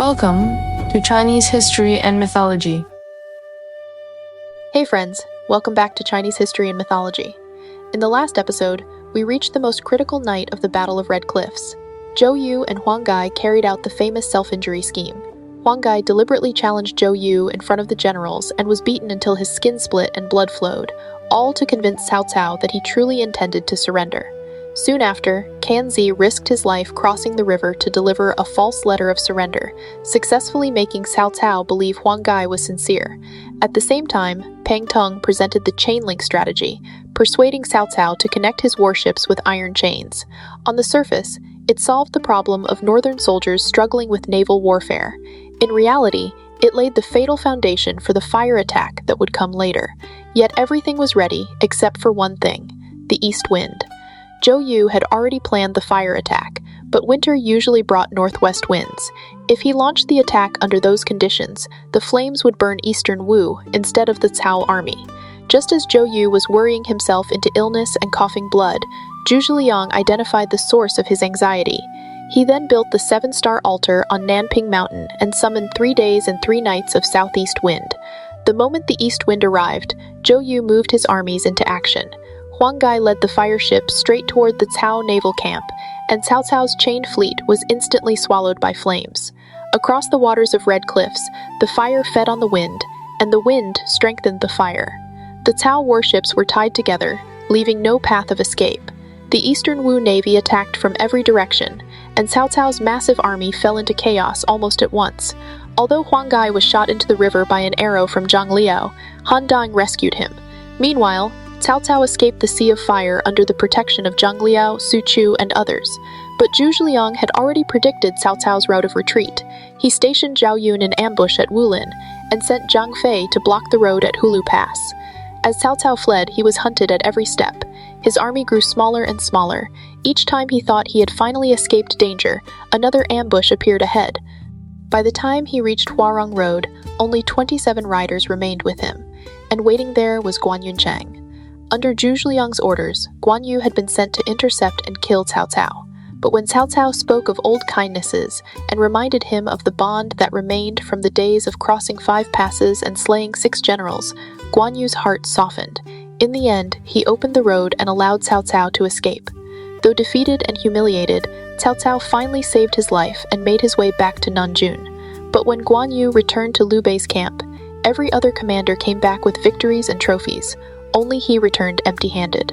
Welcome to Chinese History and Mythology. Hey friends, welcome back to Chinese History and Mythology. In the last episode, we reached the most critical night of the Battle of Red Cliffs. Zhou Yu and Huang Gai carried out the famous self-injury scheme. Huang Gai deliberately challenged Zhou Yu in front of the generals and was beaten until his skin split and blood flowed, all to convince Cao Cao that he truly intended to surrender. Soon after, Can Zi risked his life crossing the river to deliver a false letter of surrender, successfully making Cao Cao believe Huang Gai was sincere. At the same time, Pang Tong presented the chain link strategy, persuading Cao Cao to connect his warships with iron chains. On the surface, it solved the problem of northern soldiers struggling with naval warfare. In reality, it laid the fatal foundation for the fire attack that would come later. Yet everything was ready except for one thing: the east wind. Zhou Yu had already planned the fire attack, but winter usually brought northwest winds. If he launched the attack under those conditions, the flames would burn eastern Wu instead of the Cao army. Just as Zhou Yu was worrying himself into illness and coughing blood, Zhu Zhiliang identified the source of his anxiety. He then built the 7-star altar on Nanping Mountain and summoned 3 days and 3 nights of southeast wind. The moment the east wind arrived, Zhou Yu moved his armies into action. Huang Gai led the fire ship straight toward the Cao naval camp, and Cao Cao's chained fleet was instantly swallowed by flames. Across the waters of Red Cliffs, the fire fed on the wind, and the wind strengthened the fire. The Cao warships were tied together, leaving no path of escape. The Eastern Wu navy attacked from every direction, and Cao Cao's massive army fell into chaos almost at once. Although Huang Gai was shot into the river by an arrow from Zhang Liao, Han Dang rescued him. Meanwhile, Cao Cao escaped the Sea of Fire under the protection of Zhang Liao, Su Chu, and others. But Zhu Zhiliang had already predicted Cao Cao's route of retreat. He stationed Zhao Yun in ambush at Wulin, and sent Zhang Fei to block the road at Hulu Pass. As Cao Cao fled, he was hunted at every step. His army grew smaller and smaller. Each time he thought he had finally escaped danger, another ambush appeared ahead. By the time he reached Huarong Road, only 27 riders remained with him, and waiting there was Guan Yun Chang. Under Zhu Zhiliang's orders, Guan Yu had been sent to intercept and kill Cao Cao. But when Cao Cao spoke of old kindnesses and reminded him of the bond that remained from the days of crossing 5 passes and slaying 6 generals, Guan Yu's heart softened. In the end, he opened the road and allowed Cao Cao to escape. Though defeated and humiliated, Cao Cao finally saved his life and made his way back to Nanjun. But when Guan Yu returned to Liu Bei's camp, every other commander came back with victories and trophies. Only he returned empty-handed.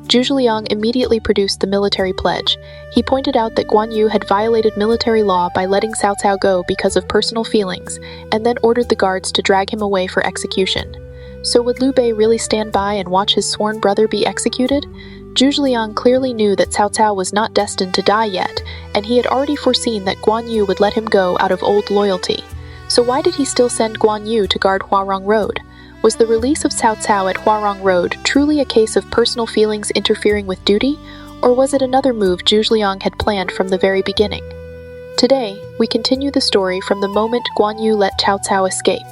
Zhu Zhiliang immediately produced the military pledge. He pointed out that Guan Yu had violated military law by letting Cao Cao go because of personal feelings, and then ordered the guards to drag him away for execution. So would Liu Bei really stand by and watch his sworn brother be executed? Zhu Zhiliang clearly knew that Cao Cao was not destined to die yet, and he had already foreseen that Guan Yu would let him go out of old loyalty. So why did he still send Guan Yu to guard Huarong Road? Was the release of Cao Cao at Huarong Road truly a case of personal feelings interfering with duty, or was it another move Zhu Zhiliang had planned from the very beginning? Today, we continue the story from the moment Guan Yu let Cao Cao escape.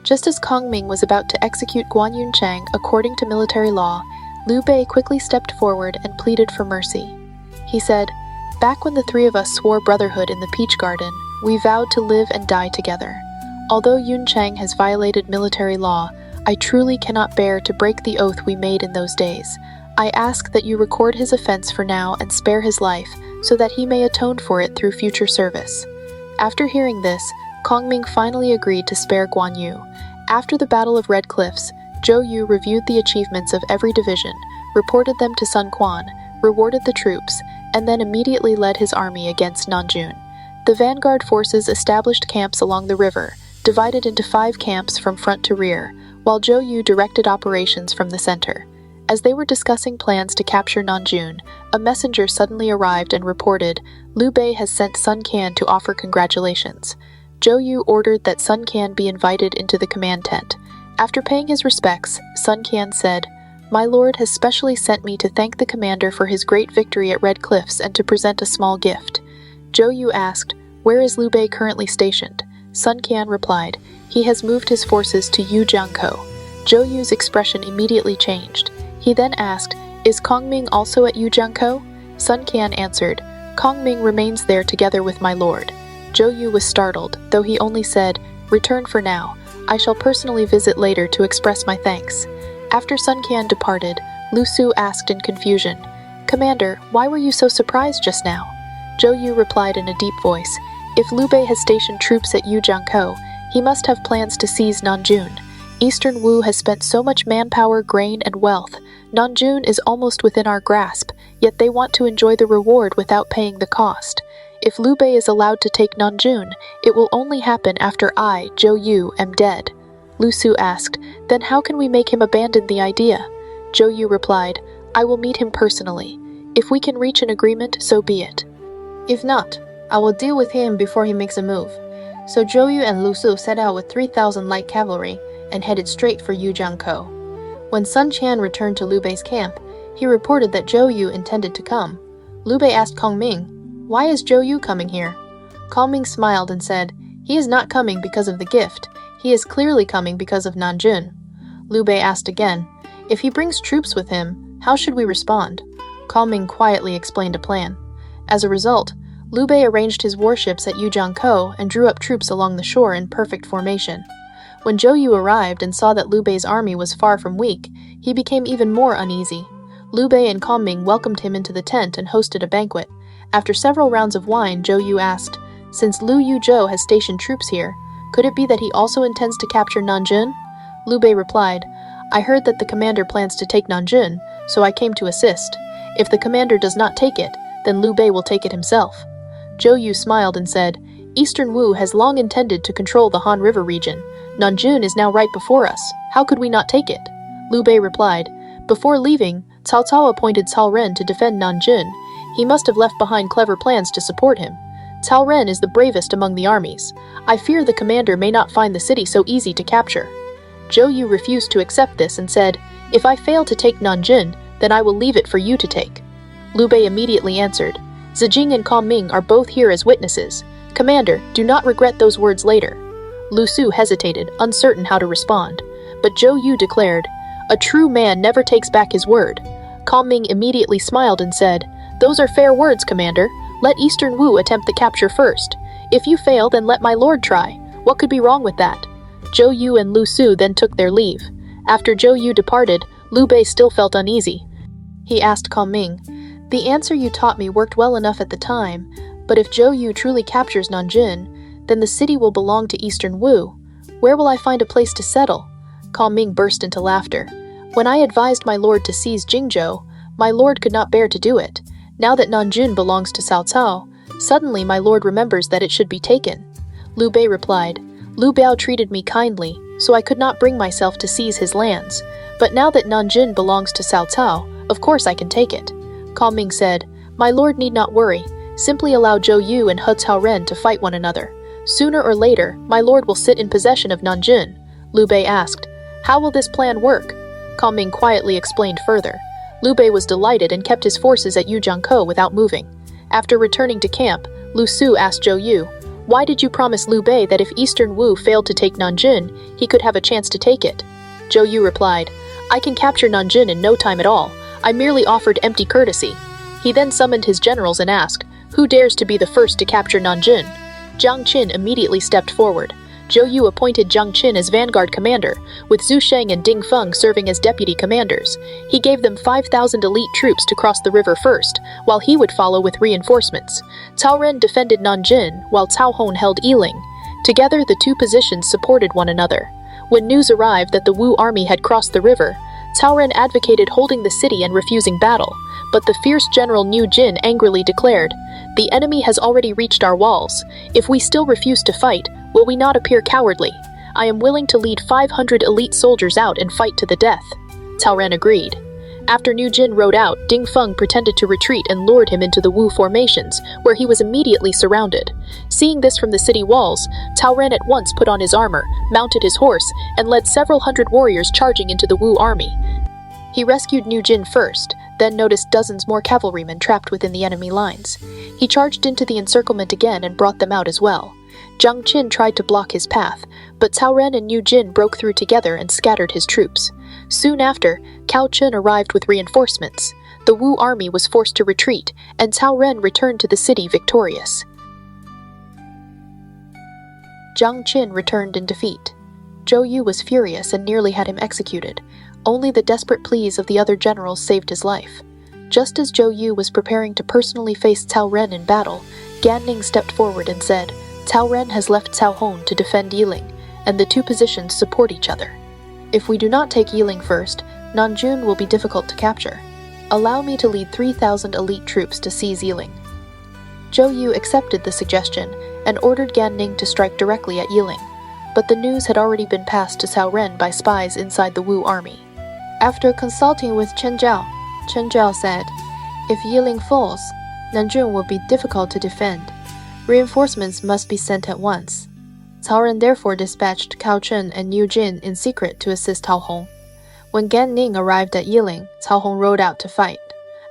Just as Kongming was about to execute Guan Yun Chang according to military law, Liu Bei quickly stepped forward and pleaded for mercy. He said, "Back when the 3 of us swore brotherhood in the Peach Garden, we vowed to live and die together. Although Yun Chang has violated military law, I truly cannot bear to break the oath we made in those days. I ask that you record his offense for now and spare his life, so that he may atone for it through future service." After hearing this, Kongming finally agreed to spare Guan Yu. After the Battle of Red Cliffs, Zhou Yu reviewed the achievements of every division, reported them to Sun Quan, rewarded the troops, and then immediately led his army against Nanjun. The vanguard forces established camps along the river, divided into 5 camps from front to rear, while Zhou Yu directed operations from the center. As they were discussing plans to capture Nanjun, a messenger suddenly arrived and reported, "Liu Bei has sent Sun Quan to offer congratulations." Zhou Yu ordered that Sun Quan be invited into the command tent. After paying his respects, Sun Quan said, "My lord has specially sent me to thank the commander for his great victory at Red Cliffs and to present a small gift." Zhou Yu asked, "Where is Liu Bei currently stationed?" Sun Quan replied, "He has moved his forces to Yujiangkou." Zhou Yu's expression immediately changed. He then asked, "Is Kongming also at Yujiangkou?" Sun Quan answered, "Kongming remains there together with my lord." Zhou Yu was startled, though he only said, "Return for now. I shall personally visit later to express my thanks." After Sun Qian departed, Lu Su asked in confusion, "Commander, why were you so surprised just now?" Zhou Yu replied in a deep voice, "If Liu Bei has stationed troops at Yujiangkou, he must have plans to seize Nanjun. Eastern Wu has spent so much manpower, grain, and wealth. Nanjun is almost within our grasp, yet they want to enjoy the reward without paying the cost. If Liu Bei is allowed to take Nanjun, it will only happen after I, Zhou Yu, am dead." Lu Su asked, "Then how can we make him abandon the idea?" Zhou Yu replied, "I will meet him personally. If we can reach an agreement, so be it. If not, I will deal with him before he makes a move." So Zhou Yu and Lu Su set out with 3,000 light cavalry and headed straight for Yujiangkou. When Sun Qian returned to Liu Bei's camp, he reported that Zhou Yu intended to come. Liu Bei asked Kongming, "Why is Zhou Yu coming here?" Kongming smiled and said, "He is not coming because of the gift. He is clearly coming because of Nanjun." Liu Bei asked again, "If he brings troops with him, how should we respond?" Kongming quietly explained a plan. As a result, Liu Bei arranged his warships at Yujiangkou and drew up troops along the shore in perfect formation. When Zhou Yu arrived and saw that Liu Bei's army was far from weak, he became even more uneasy. Liu Bei and Kongming welcomed him into the tent and hosted a banquet. After several rounds of wine, Zhou Yu asked, "Since Liu Yuzhou has stationed troops here, could it be that he also intends to capture Nanjun?" Liu Bei replied, "I heard that the commander plans to take Nanjun, so I came to assist. If the commander does not take it, then Liu Bei will take it himself." Zhou Yu smiled and said, "Eastern Wu has long intended to control the Han River region. Nanjun is now right before us. How could we not take it?" Liu Bei replied, "Before leaving, Cao Cao appointed Cao Ren to defend Nanjun. He must have left behind clever plans to support him. Cao Ren is the bravest among the armies. I fear the commander may not find the city so easy to capture." Zhou Yu refused to accept this and said, "If I fail to take Nanjun, then I will leave it for you to take." Liu Bei immediately answered, "Zijing and Kongming are both here as witnesses. Commander, do not regret those words later." Lu Su hesitated, uncertain how to respond. But Zhou Yu declared, "A true man never takes back his word." Kongming immediately smiled and said, "Those are fair words, Commander. Let Eastern Wu attempt the capture first. If you fail, then let my lord try. What could be wrong with that?" Zhou Yu and Lu Su then took their leave. After Zhou Yu departed, Liu Bei still felt uneasy. He asked Kongming, "The answer you taught me worked well enough at the time, but if Zhou Yu truly captures Nanjun, then the city will belong to Eastern Wu. Where will I find a place to settle?" Kongming burst into laughter. "When I advised my lord to seize Jingzhou, my lord could not bear to do it. Now that Nanjun belongs to Cao Cao, suddenly my lord remembers that it should be taken." Liu Bei replied, "Liu Biao treated me kindly, so I could not bring myself to seize his lands. But now that Nanjun belongs to Cao Cao, of course I can take it." Kongming said, "My lord need not worry. Simply allow Zhou Yu and He Cao Ren to fight one another. Sooner or later, my lord will sit in possession of Nanjun." Liu Bei asked, "How will this plan work?" Kongming quietly explained further. Liu Bei was delighted and kept his forces at Yujiangkou without moving. After returning to camp, Lu Su asked Zhou Yu, "Why did you promise Liu Bei that if Eastern Wu failed to take Nanjun, he could have a chance to take it?" Zhou Yu replied, "I can capture Nanjun in no time at all. I merely offered empty courtesy." He then summoned his generals and asked, "Who dares to be the first to capture Nanjun?" Jiang Qin immediately stepped forward. Zhou Yu appointed Jiang Qin as vanguard commander, with Zhu Sheng and Ding Feng serving as deputy commanders. He gave them 5,000 elite troops to cross the river first, while he would follow with reinforcements. Cao Ren defended Nanjun, while Cao Hong held Yiling. Together, the two positions supported one another. When news arrived that the Wu army had crossed the river, Cao Ren advocated holding the city and refusing battle, but the fierce general Niu Jin angrily declared, "The enemy has already reached our walls. If we still refuse to fight, will we not appear cowardly? I am willing to lead 500 elite soldiers out and fight to the death." Cao Ren agreed. After Niu Jin rode out, Ding Feng pretended to retreat and lured him into the Wu formations, where he was immediately surrounded. Seeing this from the city walls, Cao Ren at once put on his armor, mounted his horse, and led several hundred warriors charging into the Wu army. He rescued Niu Jin first, then noticed dozens more cavalrymen trapped within the enemy lines. He charged into the encirclement again and brought them out as well. Jiang Qin tried to block his path, but Cao Ren and Niu Jin broke through together and scattered his troops. Soon after, Cao Chun arrived with reinforcements. The Wu army was forced to retreat, and Cao Ren returned to the city victorious. Jiang Qin returned in defeat. Zhou Yu was furious and nearly had him executed. Only the desperate pleas of the other generals saved his life. Just as Zhou Yu was preparing to personally face Cao Ren in battle, Gan Ning stepped forward and said, "Cao Ren has left Cao Hong to defend Yiling, and the two positions support each other. If we do not take Yiling first, Nanjun will be difficult to capture. Allow me to lead 3,000 elite troops to seize Yiling." Zhou Yu accepted the suggestion and ordered Gan Ning to strike directly at Yiling, but the news had already been passed to Cao Ren by spies inside the Wu army. After consulting with Chen Zhao said, "If Yiling falls, Nanjun will be difficult to defend. Reinforcements must be sent at once." Cao Ren therefore dispatched Cao Chen and Niu Jin in secret to assist Cao Hong. When Gan Ning arrived at Yiling, Cao Hong rode out to fight.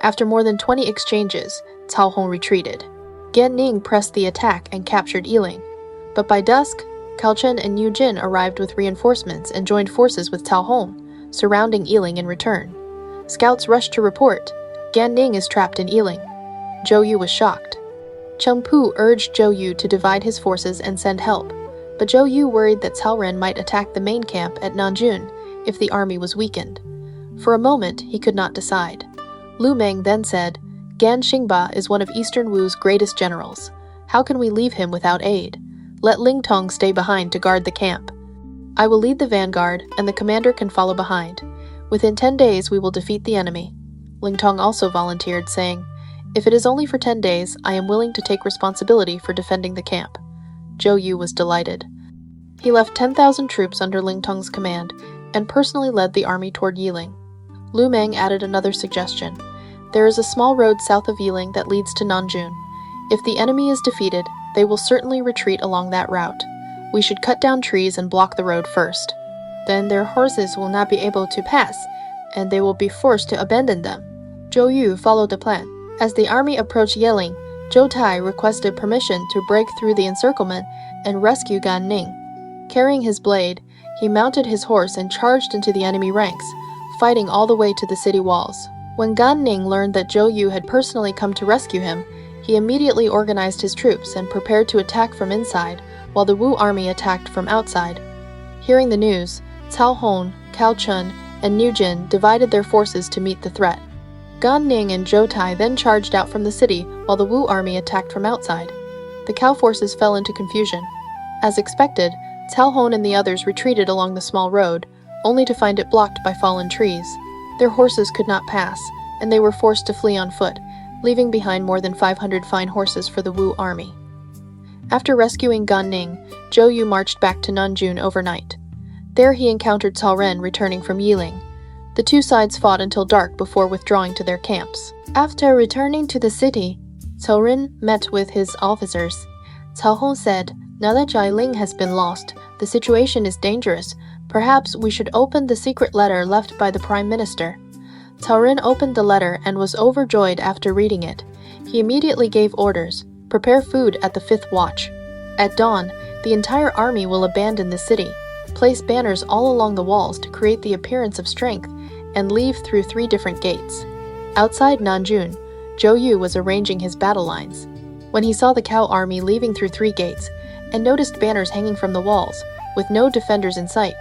After more than 20 exchanges, Cao Hong retreated. Gan Ning pressed the attack and captured Yiling. But by dusk, Cao Chen and Niu Jin arrived with reinforcements and joined forces with Cao Hong, surrounding Yiling in return. Scouts rushed to report, "Gan Ning is trapped in Yiling." Zhou Yu was shocked. Cheng Pu urged Zhou Yu to divide his forces and send help, but Zhou Yu worried that Cao Ren might attack the main camp at Nanjun if the army was weakened. For a moment, he could not decide. Lu Meng then said, "Gan Xingba is one of Eastern Wu's greatest generals. How can we leave him without aid? Let Ling Tong stay behind to guard the camp. I will lead the vanguard, and the commander can follow behind. Within 10 days we will defeat the enemy." Ling Tong also volunteered, saying, "If it is only for 10 days, I am willing to take responsibility for defending the camp." Zhou Yu was delighted. He left 10,000 troops under Ling Tong's command and personally led the army toward Yiling. Lu Meng added another suggestion. "There is a small road south of Yiling that leads to Nanjun. If the enemy is defeated, they will certainly retreat along that route. We should cut down trees and block the road first. Then their horses will not be able to pass, and they will be forced to abandon them." Zhou Yu followed the plan. As the army approached Yiling, Zhou Tai requested permission to break through the encirclement and rescue Gan Ning. Carrying his blade, he mounted his horse and charged into the enemy ranks, fighting all the way to the city walls. When Gan Ning learned that Zhou Yu had personally come to rescue him, he immediately organized his troops and prepared to attack from inside, while the Wu army attacked from outside. Hearing the news, Cao Hong, Cao Chen, and Niu Jin divided their forces to meet the threat. Gan Ning and Zhou Tai then charged out from the city while the Wu army attacked from outside. The Cao forces fell into confusion. As expected, Cao Hong and the others retreated along the small road, only to find it blocked by fallen trees. Their horses could not pass, and they were forced to flee on foot, leaving behind more than 500 fine horses for the Wu army. After rescuing Gan Ning, Zhou Yu marched back to Nanjun overnight. There he encountered Cao Ren returning from Yiling. The two sides fought until dark before withdrawing to their camps. After returning to the city, Cao Ren met with his officers. Cao Hong said, "Now that Jialing has been lost, the situation is dangerous. Perhaps we should open the secret letter left by the Prime Minister." Cao Ren opened the letter and was overjoyed after reading it. He immediately gave orders, "Prepare food at the 5th watch. At dawn, the entire army will abandon the city. Place banners all along the walls to create the appearance of strength, and leave through 3 different gates." Outside Nanjun, Zhou Yu was arranging his battle lines. When he saw the Cao army leaving through 3 gates, and noticed banners hanging from the walls, with no defenders in sight,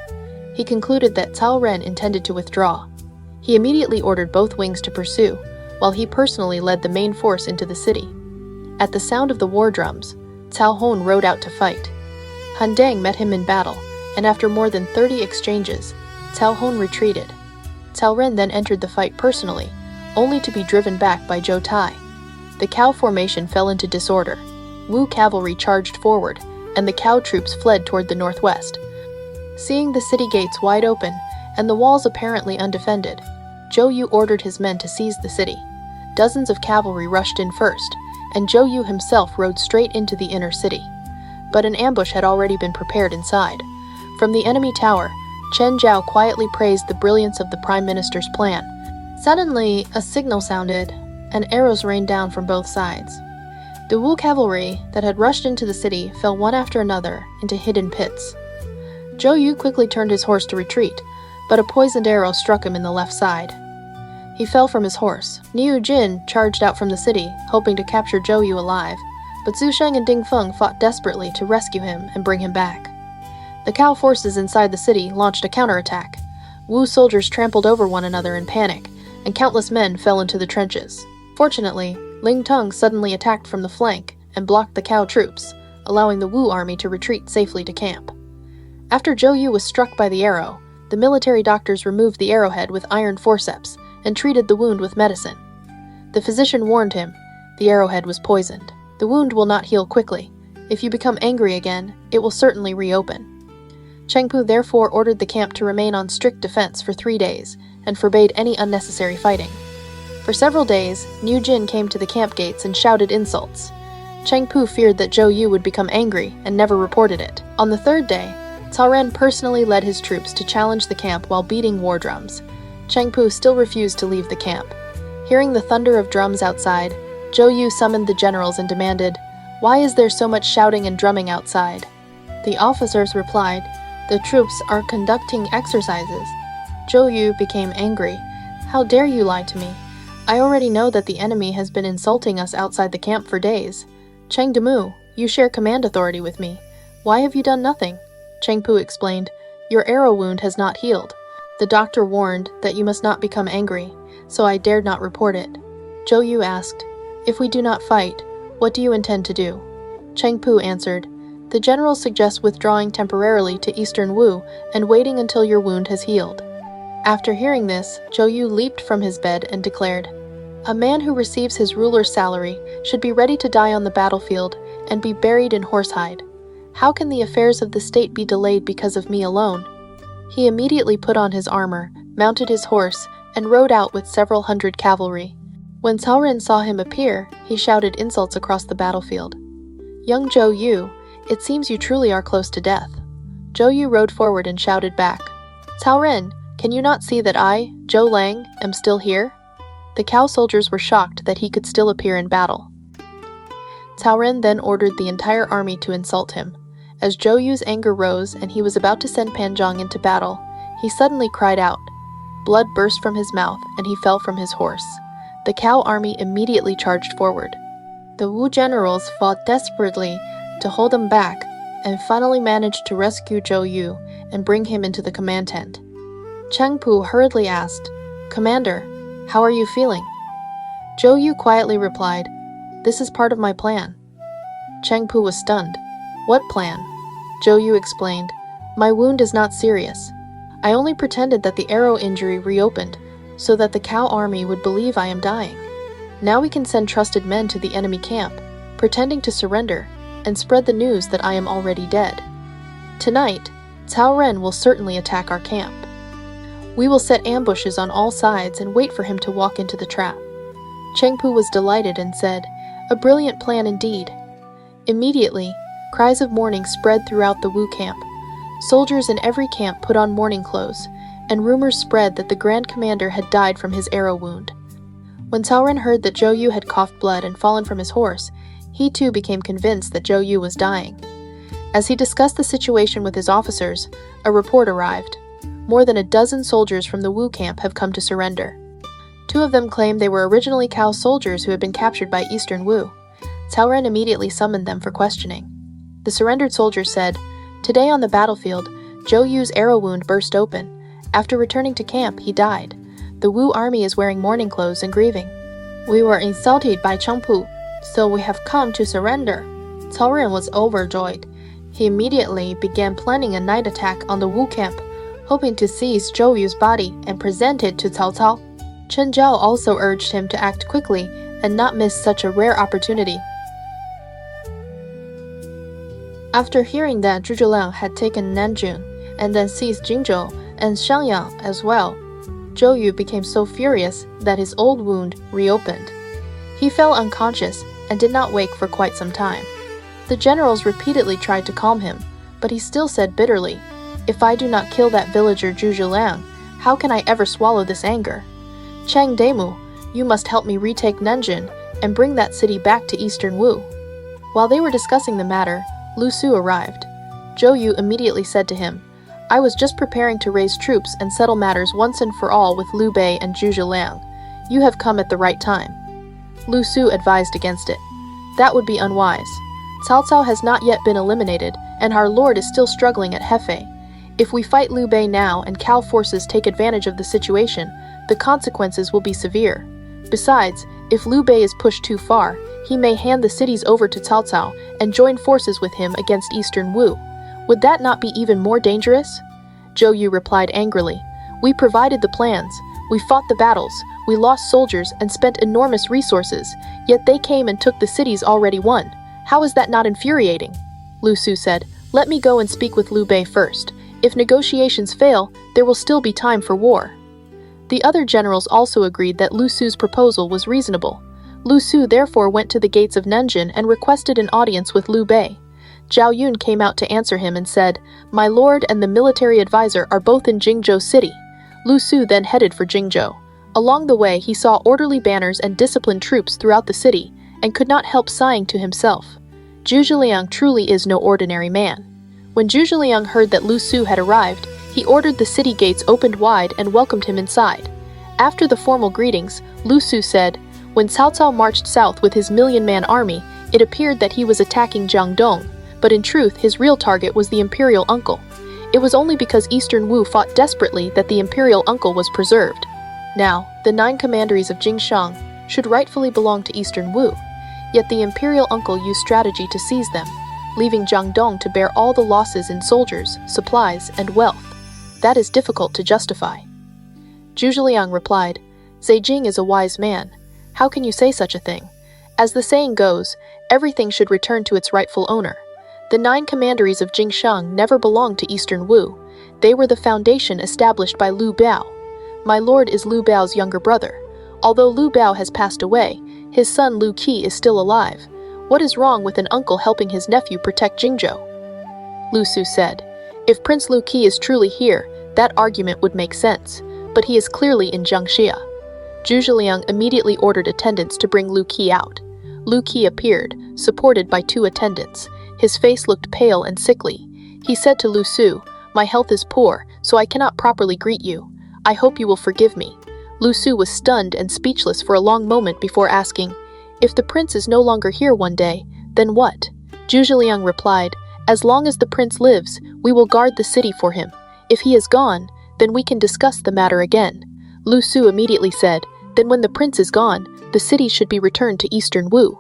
he concluded that Cao Ren intended to withdraw. He immediately ordered both wings to pursue, while he personally led the main force into the city. At the sound of the war drums, Cao Hong rode out to fight. Han Dang met him in battle, and after more than 30 exchanges, Cao Hong retreated. Cao Ren then entered the fight personally, only to be driven back by Zhou Tai. The Cao formation fell into disorder. Wu cavalry charged forward, and the Cao troops fled toward the northwest. Seeing the city gates wide open, and the walls apparently undefended, Zhou Yu ordered his men to seize the city. Dozens of cavalry rushed in first, and Zhou Yu himself rode straight into the inner city. But an ambush had already been prepared inside. From the enemy tower, Chen Zhao quietly praised the brilliance of the Prime Minister's plan. Suddenly, a signal sounded, and arrows rained down from both sides. The Wu cavalry that had rushed into the city fell one after another into hidden pits. Zhou Yu quickly turned his horse to retreat, but a poisoned arrow struck him in the left side. He fell from his horse. Niu Jin charged out from the city, hoping to capture Zhou Yu alive, but Zhu Sheng and Ding Feng fought desperately to rescue him and bring him back. The Cao forces inside the city launched a counterattack. Wu soldiers trampled over one another in panic, and countless men fell into the trenches. Fortunately, Ling Tong suddenly attacked from the flank and blocked the Cao troops, allowing the Wu army to retreat safely to camp. After Zhou Yu was struck by the arrow, the military doctors removed the arrowhead with iron forceps and treated the wound with medicine. The physician warned him, the arrowhead was poisoned. The wound will not heal quickly. If you become angry again, it will certainly reopen. Chengpu therefore ordered the camp to remain on strict defense for 3 days and forbade any unnecessary fighting. For several days, Niu Jin came to the camp gates and shouted insults. Chengpu feared that Zhou Yu would become angry and never reported it. On the 3rd day, Cao Ren personally led his troops to challenge the camp while beating war drums. Chengpu still refused to leave the camp. Hearing the thunder of drums outside, Zhou Yu summoned the generals and demanded, "Why is there so much shouting and drumming outside?" The officers replied, "The troops are conducting exercises." Zhou Yu became angry. "How dare you lie to me? I already know that the enemy has been insulting us outside the camp for days. Cheng Demu, you share command authority with me. Why have you done nothing?" Chengpu explained, "Your arrow wound has not healed. The doctor warned that you must not become angry, so I dared not report it." Zhou Yu asked, "If we do not fight, what do you intend to do?" Chengpu answered, "The general suggests withdrawing temporarily to Eastern Wu and waiting until your wound has healed." After hearing this, Zhou Yu leaped from his bed and declared, "A man who receives his ruler's salary should be ready to die on the battlefield and be buried in horsehide. How can the affairs of the state be delayed because of me alone?" He immediately put on his armor, mounted his horse, and rode out with several hundred cavalry. When Cao Ren saw him appear, he shouted insults across the battlefield. "Young Zhou Yu, it seems you truly are close to death." Zhou Yu rode forward and shouted back, "Cao Ren, can you not see that I, Zhou Lang, am still here?" The Cao soldiers were shocked that he could still appear in battle. Cao Ren then ordered the entire army to insult him. As Zhou Yu's anger rose and he was about to send Pan Zhang into battle, he suddenly cried out. Blood burst from his mouth and he fell from his horse. The Cao army immediately charged forward. The Wu generals fought desperately to hold them back and finally managed to rescue Zhou Yu and bring him into the command tent. Chengpu hurriedly asked, "Commander, how are you feeling?" Zhou Yu quietly replied, "This is part of my plan." Chengpu was stunned. "What plan?" Zhou Yu explained, "My wound is not serious. I only pretended that the arrow injury reopened so that the Cao army would believe I am dying. Now we can send trusted men to the enemy camp, pretending to surrender, and spread the news that I am already dead. Tonight, Cao Ren will certainly attack our camp. We will set ambushes on all sides and wait for him to walk into the trap." Chengpu was delighted and said, "A brilliant plan indeed." Immediately, cries of mourning spread throughout the Wu camp. Soldiers in every camp put on mourning clothes, and rumors spread that the Grand Commander had died from his arrow wound. When Cao Ren heard that Zhou Yu had coughed blood and fallen from his horse, he too became convinced that Zhou Yu was dying. As he discussed the situation with his officers, a report arrived. More than a dozen soldiers from the Wu camp have come to surrender. 2 of them claimed they were originally Cao soldiers who had been captured by Eastern Wu. Cao Ren immediately summoned them for questioning. The surrendered soldiers said, "Today on the battlefield, Zhou Yu's arrow wound burst open. After returning to camp, he died. The Wu army is wearing mourning clothes and grieving. We were insulted by Chengpu, so we have come to surrender." Cao Ren was overjoyed. He immediately began planning a night attack on the Wu camp, hoping to seize Zhou Yu's body and present it to Cao Cao. Chen Zhao also urged him to act quickly and not miss such a rare opportunity. After hearing that Zhuge Liang had taken Nanjun and then seized Jingzhou and Xiangyang as well, Zhou Yu became so furious that his old wound reopened. He fell unconscious and did not wake for quite some time. The generals repeatedly tried to calm him, but he still said bitterly, "If I do not kill that villager Zhuge Liang, how can I ever swallow this anger? Chang Demu, you must help me retake Nanjun and bring that city back to Eastern Wu." While they were discussing the matter, Lu Su arrived. Zhou Yu immediately said to him, "I was just preparing to raise troops and settle matters once and for all with Liu Bei and Zhuge Liang. You have come at the right time." Lu Su advised against it. That would be unwise. Cao Cao has not yet been eliminated, and our lord is still struggling at Hefei. If we fight Liu Bei now and Cao forces take advantage of the situation, the consequences will be severe. Besides, if Liu Bei is pushed too far, he may hand the cities over to Cao Cao and join forces with him against Eastern Wu. Would that not be even more dangerous? Zhou Yu replied angrily. We provided the plans. We fought the battles. We lost soldiers and spent enormous resources, yet they came and took the cities already won. How is that not infuriating? Lu Su said, Let me go and speak with Liu Bei first. If negotiations fail, there will still be time for war. The other generals also agreed that Lu Su's proposal was reasonable. Lu Su therefore went to the gates of Nanjun and requested an audience with Liu Bei. Zhao Yun came out to answer him and said, My lord and the military advisor are both in Jingzhou city. Lu Su then headed for Jingzhou. Along the way, he saw orderly banners and disciplined troops throughout the city, and could not help sighing to himself. Zhu Zhiliang truly is no ordinary man. When Zhu Zhiliang heard that Lu Su had arrived, he ordered the city gates opened wide and welcomed him inside. After the formal greetings, Lu Su said, When Cao Cao marched south with his million-man army, it appeared that he was attacking Jiangdong, but in truth his real target was the imperial uncle. It was only because Eastern Wu fought desperately that the imperial uncle was preserved. Now, the 9 commanderies of Jingshang should rightfully belong to Eastern Wu, yet the imperial uncle used strategy to seize them, leaving Jiangdong to bear all the losses in soldiers, supplies, and wealth. That is difficult to justify. Zhu Zhiliang replied, Zheijing is a wise man. How can you say such a thing? As the saying goes, everything should return to its rightful owner. The 9 commanderies of Jingshang never belonged to Eastern Wu. They were the foundation established by Liu Bei. My lord is Liu Bei's younger brother. Although Liu Bei has passed away, his son Liu Qi is still alive. What is wrong with an uncle helping his nephew protect Jingzhou? Lu Su said, If Prince Liu Qi is truly here, that argument would make sense, but he is clearly in Jiangxia. Zhu Zhiliang immediately ordered attendants to bring Liu Qi out. Liu Qi appeared, supported by 2 attendants. His face looked pale and sickly. He said to Lu Su, My health is poor, so I cannot properly greet you. I hope you will forgive me. Lu Su was stunned and speechless for a long moment before asking, If the prince is no longer here one day, then what? Zhu Zhiliang replied, As long as the prince lives, we will guard the city for him. If he is gone, then we can discuss the matter again. Lu Su immediately said, Then when the prince is gone, the city should be returned to Eastern Wu.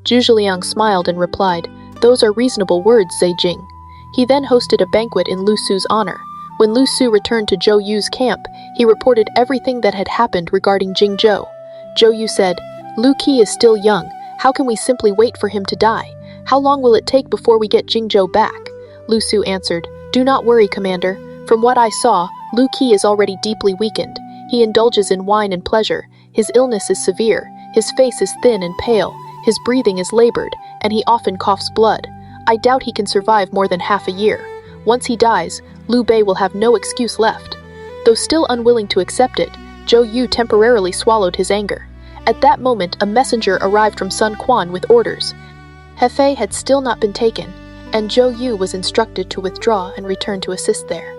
Zhu Zhiliang smiled and replied, Those are reasonable words, Zheijing. He then hosted a banquet in Lu Su's honor. When Lu Su returned to Zhou Yu's camp, he reported everything that had happened regarding Jingzhou. Zhou Yu said, Liu Qi is still young. How can we simply wait for him to die? How long will it take before we get Jingzhou back? Lu Su answered, Do not worry, Commander. From what I saw, Liu Qi is already deeply weakened. He indulges in wine and pleasure. His illness is severe. His face is thin and pale. His breathing is labored, and he often coughs blood. I doubt he can survive more than half a year. Once he dies, Liu Bei will have no excuse left. Though still unwilling to accept it, Zhou Yu temporarily swallowed his anger. At that moment, a messenger arrived from Sun Quan with orders. Hefei had still not been taken, and Zhou Yu was instructed to withdraw and return to assist there.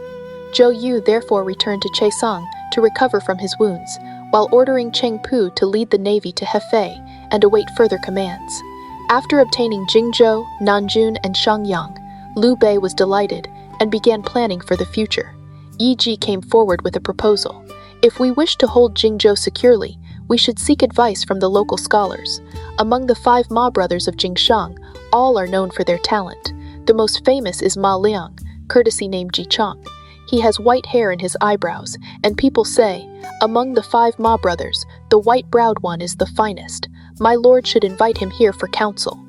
Zhou Yu therefore returned to Chaisang to recover from his wounds, while ordering Cheng Pu to lead the navy to Hefei and await further commands. After obtaining Jingzhou, Nanjun, and Shangyang, Liu Bei was delighted and began planning for the future. Yi Ji came forward with a proposal. If we wish to hold Jingzhou securely, we should seek advice from the local scholars. Among the 5 Ma brothers of Jingshang, all are known for their talent. The most famous is Ma Liang, courtesy named Ji Chang. He has white hair in his eyebrows, and people say, among the 5 Ma brothers, the white-browed one is the finest. My lord should invite him here for counsel.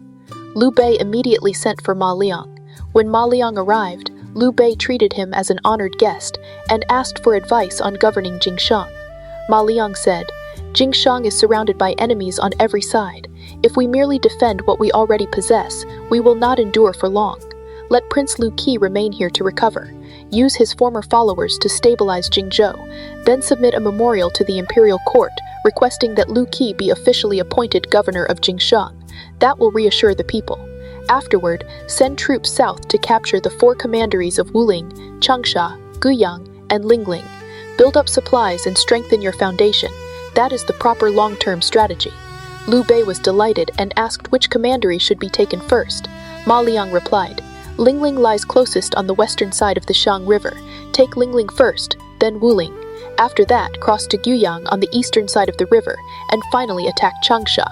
Liu Bei immediately sent for Ma Liang. When Ma Liang arrived, Liu Bei treated him as an honored guest and asked for advice on governing Jingshang. Ma Liang said, Jingshang is surrounded by enemies on every side. If we merely defend what we already possess, we will not endure for long. Let Prince Liu Qi remain here to recover. Use his former followers to stabilize Jingzhou, then submit a memorial to the imperial court requesting that Liu Qi be officially appointed governor of Jingshang. That will reassure the people. Afterward, send troops south to capture the 4 commanderies of Wuling, Changsha, Guiyang, and Lingling. Build up supplies and strengthen your foundation. That is the proper long-term strategy. Liu Bei was delighted and asked which commandery should be taken first. Ma Liang replied, "Lingling lies closest on the western side of the Xiang River. Take Lingling first, then Wuling. After that, cross to Guiyang on the eastern side of the river, and finally attack Changsha."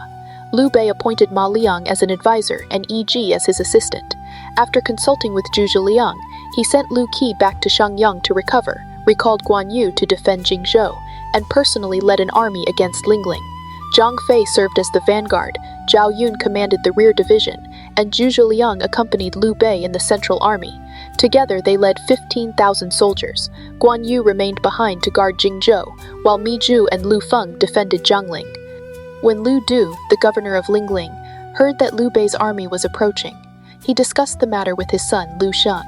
Liu Bei appointed Ma Liang as an advisor and E.G. as his assistant. After consulting with Zhu Zhiliang, he sent Lu Qi back to Shangyang to recover, recalled Guan Yu to defend Jingzhou, and personally led an army against Lingling. Zhang Fei served as the vanguard, Zhao Yun commanded the rear division, and Zhu Zhiliang accompanied Liu Bei in the central army. Together they led 15,000 soldiers. Guan Yu remained behind to guard Jingzhou, while Mi Zhu and Lu Feng defended Jiangling. When Lu Du, the governor of Lingling, heard that Liu Bei's army was approaching, he discussed the matter with his son Lu Shan.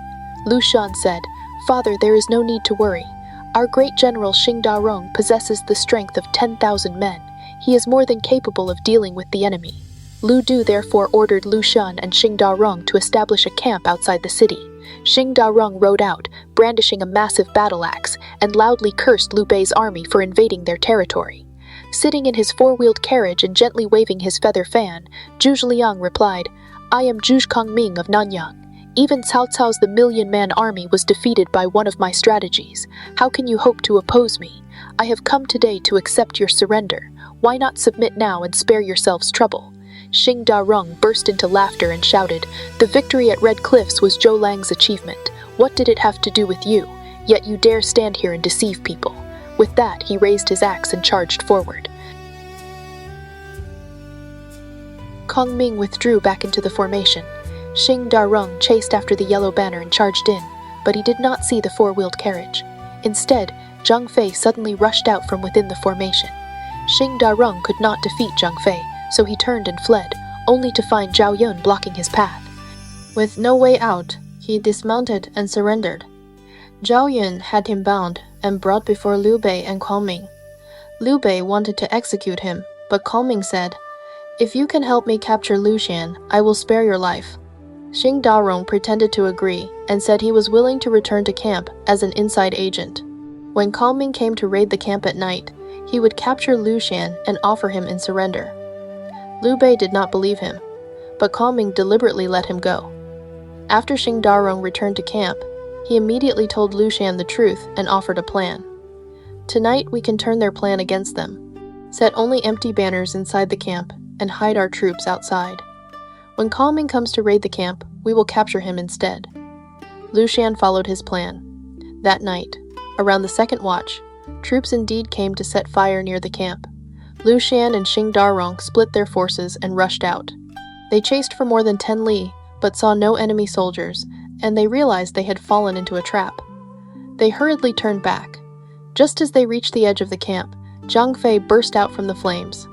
Lu Shan said, "Father, there is no need to worry. Our great general Xing Darong possesses the strength of 10,000 men. He is more than capable of dealing with the enemy." Lu Du therefore ordered Lu Shan and Xing Darong to establish a camp outside the city. Xing Darong rode out, brandishing a massive battle axe, and loudly cursed Liu Bei's army for invading their territory. Sitting in his four-wheeled carriage and gently waving his feather fan, Zhu Zhiliang replied, "I am Zhu Kongming of Nanyang. Even Cao Cao's the million-man army was defeated by one of my strategies. How can you hope to oppose me? I have come today to accept your surrender. Why not submit now and spare yourselves trouble?" Xing Darong burst into laughter and shouted, "The victory at Red Cliffs was Zhou Lang's achievement. What did it have to do with you? Yet you dare stand here and deceive people." With that, he raised his axe and charged forward. Kongming withdrew back into the formation. Xing Darong chased after the yellow banner and charged in, but he did not see the four-wheeled carriage. Instead, Zhang Fei suddenly rushed out from within the formation. Xing Darong could not defeat Zhang Fei, so he turned and fled, only to find Zhao Yun blocking his path. With no way out, he dismounted and surrendered. Zhao Yun had him bound and brought before Liu Bei and Kongming. Liu Bei wanted to execute him, but Kongming said, "If you can help me capture Lu Xian, I will spare your life." Xing Darong pretended to agree and said he was willing to return to camp as an inside agent. When Kongming came to raid the camp at night, he would capture Lu Xian and offer him in surrender. Liu Bei did not believe him, but Kongming deliberately let him go. After Xing Darong returned to camp, he immediately told Lu Xian the truth and offered a plan. "Tonight we can turn their plan against them. Set only empty banners inside the camp and hide our troops outside. When Kongming comes to raid the camp, we will capture him instead." Lu Xian followed his plan. That night, around the second watch, troops indeed came to set fire near the camp. Lu Xian and Xing Darong split their forces and rushed out. They chased for more than 10 li, but saw no enemy soldiers, and they realized they had fallen into a trap. They hurriedly turned back. Just as they reached the edge of the camp, Zhang Fei burst out from the flames.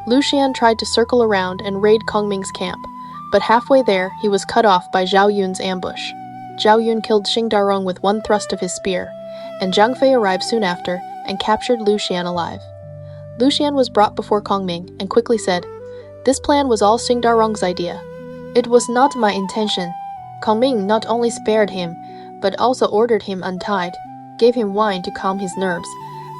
Lu Xian tried to circle around and raid Kongming's camp, but halfway there he was cut off by Zhao Yun's ambush. Zhao Yun killed Xing Darong with one thrust of his spear, and Zhang Fei arrived soon after and captured Lu Xian alive. Lu Xian was brought before Kongming and quickly said, "This plan was all Xing Darong's idea. It was not my intention." Kongming not only spared him, but also ordered him untied, gave him wine to calm his nerves,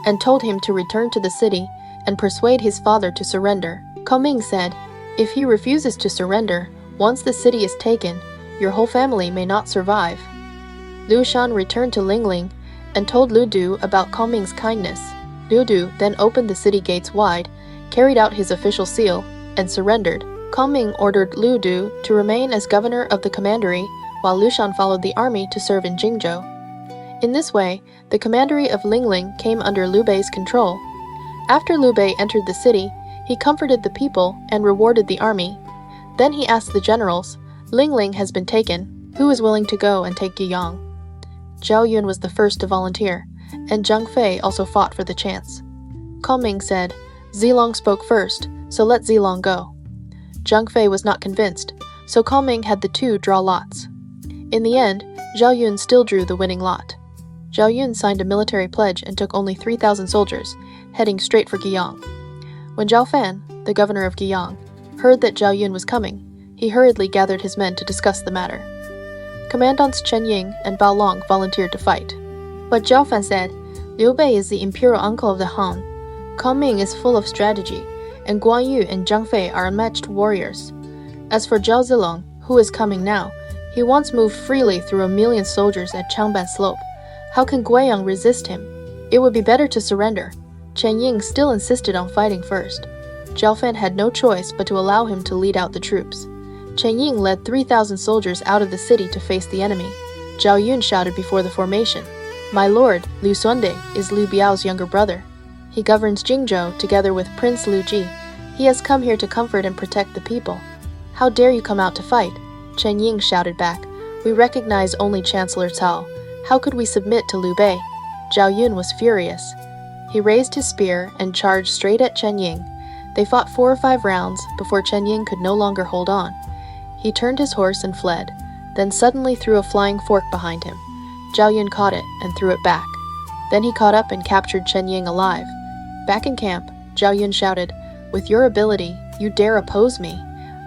and told him to return to the city and persuade his father to surrender. Kongming said, "If he refuses to surrender, once the city is taken, your whole family may not survive." Liu Shan returned to Lingling and told Liu Du about Kongming's kindness. Liu Du then opened the city gates wide, carried out his official seal, and surrendered. Kongming ordered Liu Du to remain as governor of the commandery, while Liu Shan followed the army to serve in Jingzhou. In this way, the commandery of Lingling came under Liu Bei's control. After Liu Bei entered the city, he comforted the people and rewarded the army. Then he asked the generals, "Lingling has been taken. Who is willing to go and take Guiyang?" Zhao Yun was the first to volunteer, and Zhang Fei also fought for the chance. Kongming said, "Zilong spoke first, so let Zilong go." Zhang Fei was not convinced, so Kongming had the two draw lots. In the end, Zhao Yun still drew the winning lot. Zhao Yun signed a military pledge and took only 3,000 soldiers, heading straight for Guiyang. When Zhao Fan, the governor of Guiyang, heard that Zhao Yun was coming, he hurriedly gathered his men to discuss the matter. Commandants Chen Ying and Bao Long volunteered to fight. But Zhao Fan said, "Liu Bei is the imperial uncle of the Han. Kongming is full of strategy, and Guan Yu and Zhang Fei are unmatched warriors. As for Zhao Zilong, who is coming now, he once moved freely through 1,000,000 soldiers at Changban Slope. How can Guiyang resist him? It would be better to surrender. Chen Ying still insisted on fighting first. Zhao Fan had no choice but to allow him to lead out the troops. Chen Ying led 3,000 soldiers out of the city to face the enemy. Zhao Yun shouted before the formation, "My lord, Liu Sunde, is Liu Biao's younger brother. He governs Jingzhou together with Prince Liu Ji. He has come here to comfort and protect the people. How dare you come out to fight?" Chen Ying shouted back, "We recognize only Chancellor Cao. How could we submit to Liu Bei?" Zhao Yun was furious. He raised his spear and charged straight at Chen Ying. They fought 4 or 5 rounds before Chen Ying could no longer hold on. He turned his horse and fled, then suddenly threw a flying fork behind him. Zhao Yun caught it and threw it back. Then he caught up and captured Chen Ying alive. Back in camp, Zhao Yun shouted, "With your ability, you dare oppose me.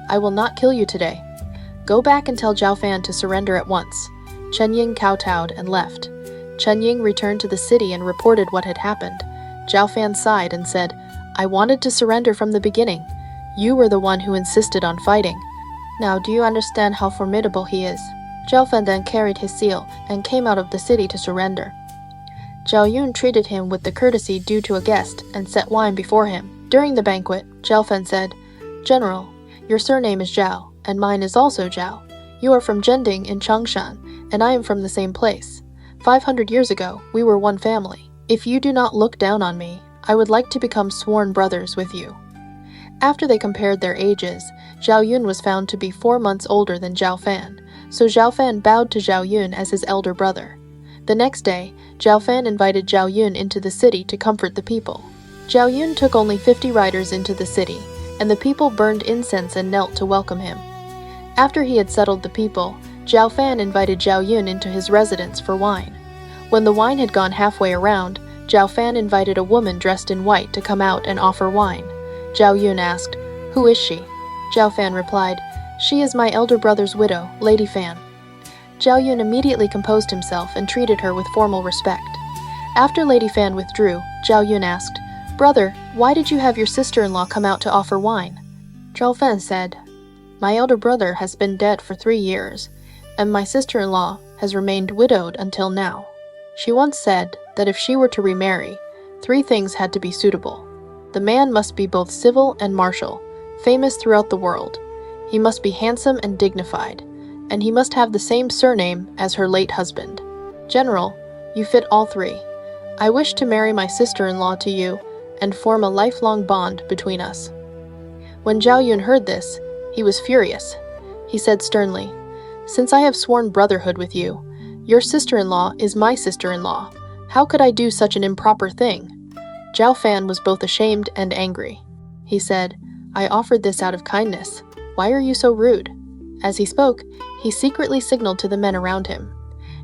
I will not kill you today. Go back and tell Zhao Fan to surrender at once." Chen Ying kowtowed and left. Chen Ying returned to the city and reported what had happened. Zhao Fan sighed and said, "I wanted to surrender from the beginning. You were the one who insisted on fighting. Now do you understand how formidable he is?" Zhao Fan then carried his seal and came out of the city to surrender. Zhao Yun treated him with the courtesy due to a guest and set wine before him. During the banquet, Zhao Fan said, "General, your surname is Zhao, and mine is also Zhao. You are from Zhending in Changshan, and I am from the same place. 500 years ago, we were one family. If you do not look down on me, I would like to become sworn brothers with you." After they compared their ages, Zhao Yun was found to be 4 months older than Zhao Fan, so Zhao Fan bowed to Zhao Yun as his elder brother. The next day, Zhao Fan invited Zhao Yun into the city to comfort the people. Zhao Yun took only 50 riders into the city, and the people burned incense and knelt to welcome him. After he had settled the people, Zhao Fan invited Zhao Yun into his residence for wine. When the wine had gone halfway around, Zhao Fan invited a woman dressed in white to come out and offer wine. Zhao Yun asked, "Who is she?" Zhao Fan replied, "She is my elder brother's widow, Lady Fan." Zhao Yun immediately composed himself and treated her with formal respect. After Lady Fan withdrew, Zhao Yun asked, "Brother, why did you have your sister-in-law come out to offer wine?" Zhao Fan said, "My elder brother has been dead for 3 years, and my sister-in-law has remained widowed until now. She once said that if she were to remarry, 3 things had to be suitable. The man must be both civil and martial, famous throughout the world. He must be handsome and dignified, and he must have the same surname as her late husband. General, you fit all 3. I wish to marry my sister-in-law to you and form a lifelong bond between us." When Zhao Yun heard this, he was furious. He said sternly, "Since I have sworn brotherhood with you, your sister-in-law is my sister-in-law. How could I do such an improper thing?" Zhao Fan was both ashamed and angry. He said, "I offered this out of kindness. Why are you so rude?" As he spoke, he secretly signaled to the men around him.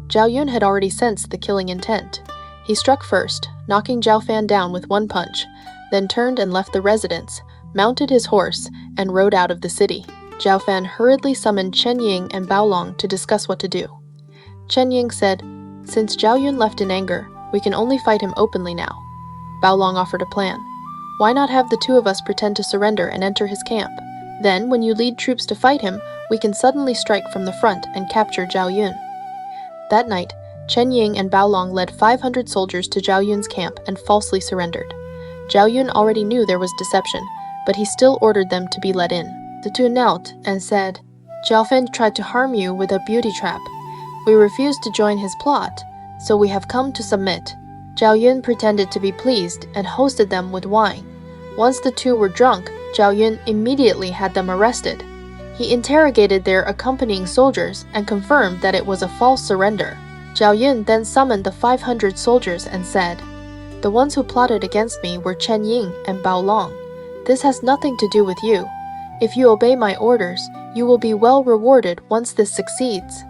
Zhao Yun had already sensed the killing intent. He struck first, knocking Zhao Fan down with 1 punch, then turned and left the residence, mounted his horse, and rode out of the city. Zhao Fan hurriedly summoned Chen Ying and Bao Long to discuss what to do. Chen Ying said, "Since Zhao Yun left in anger, we can only fight him openly now." Bao Long offered a plan. "Why not have the 2 of us pretend to surrender and enter his camp? Then, when you lead troops to fight him, we can suddenly strike from the front and capture Zhao Yun." That night, Chen Ying and Bao Long led 500 soldiers to Zhao Yun's camp and falsely surrendered. Zhao Yun already knew there was deception, but he still ordered them to be let in. The 2 knelt and said, "Zhao Fan tried to harm you with a beauty trap. We refused to join his plot, so we have come to submit." Zhao Yun pretended to be pleased and hosted them with wine. Once the 2 were drunk, Zhao Yun immediately had them arrested. He interrogated their accompanying soldiers and confirmed that it was a false surrender. Zhao Yun then summoned the 500 soldiers and said, "The ones who plotted against me were Chen Ying and Bao Long. This has nothing to do with you. If you obey my orders, you will be well rewarded once this succeeds."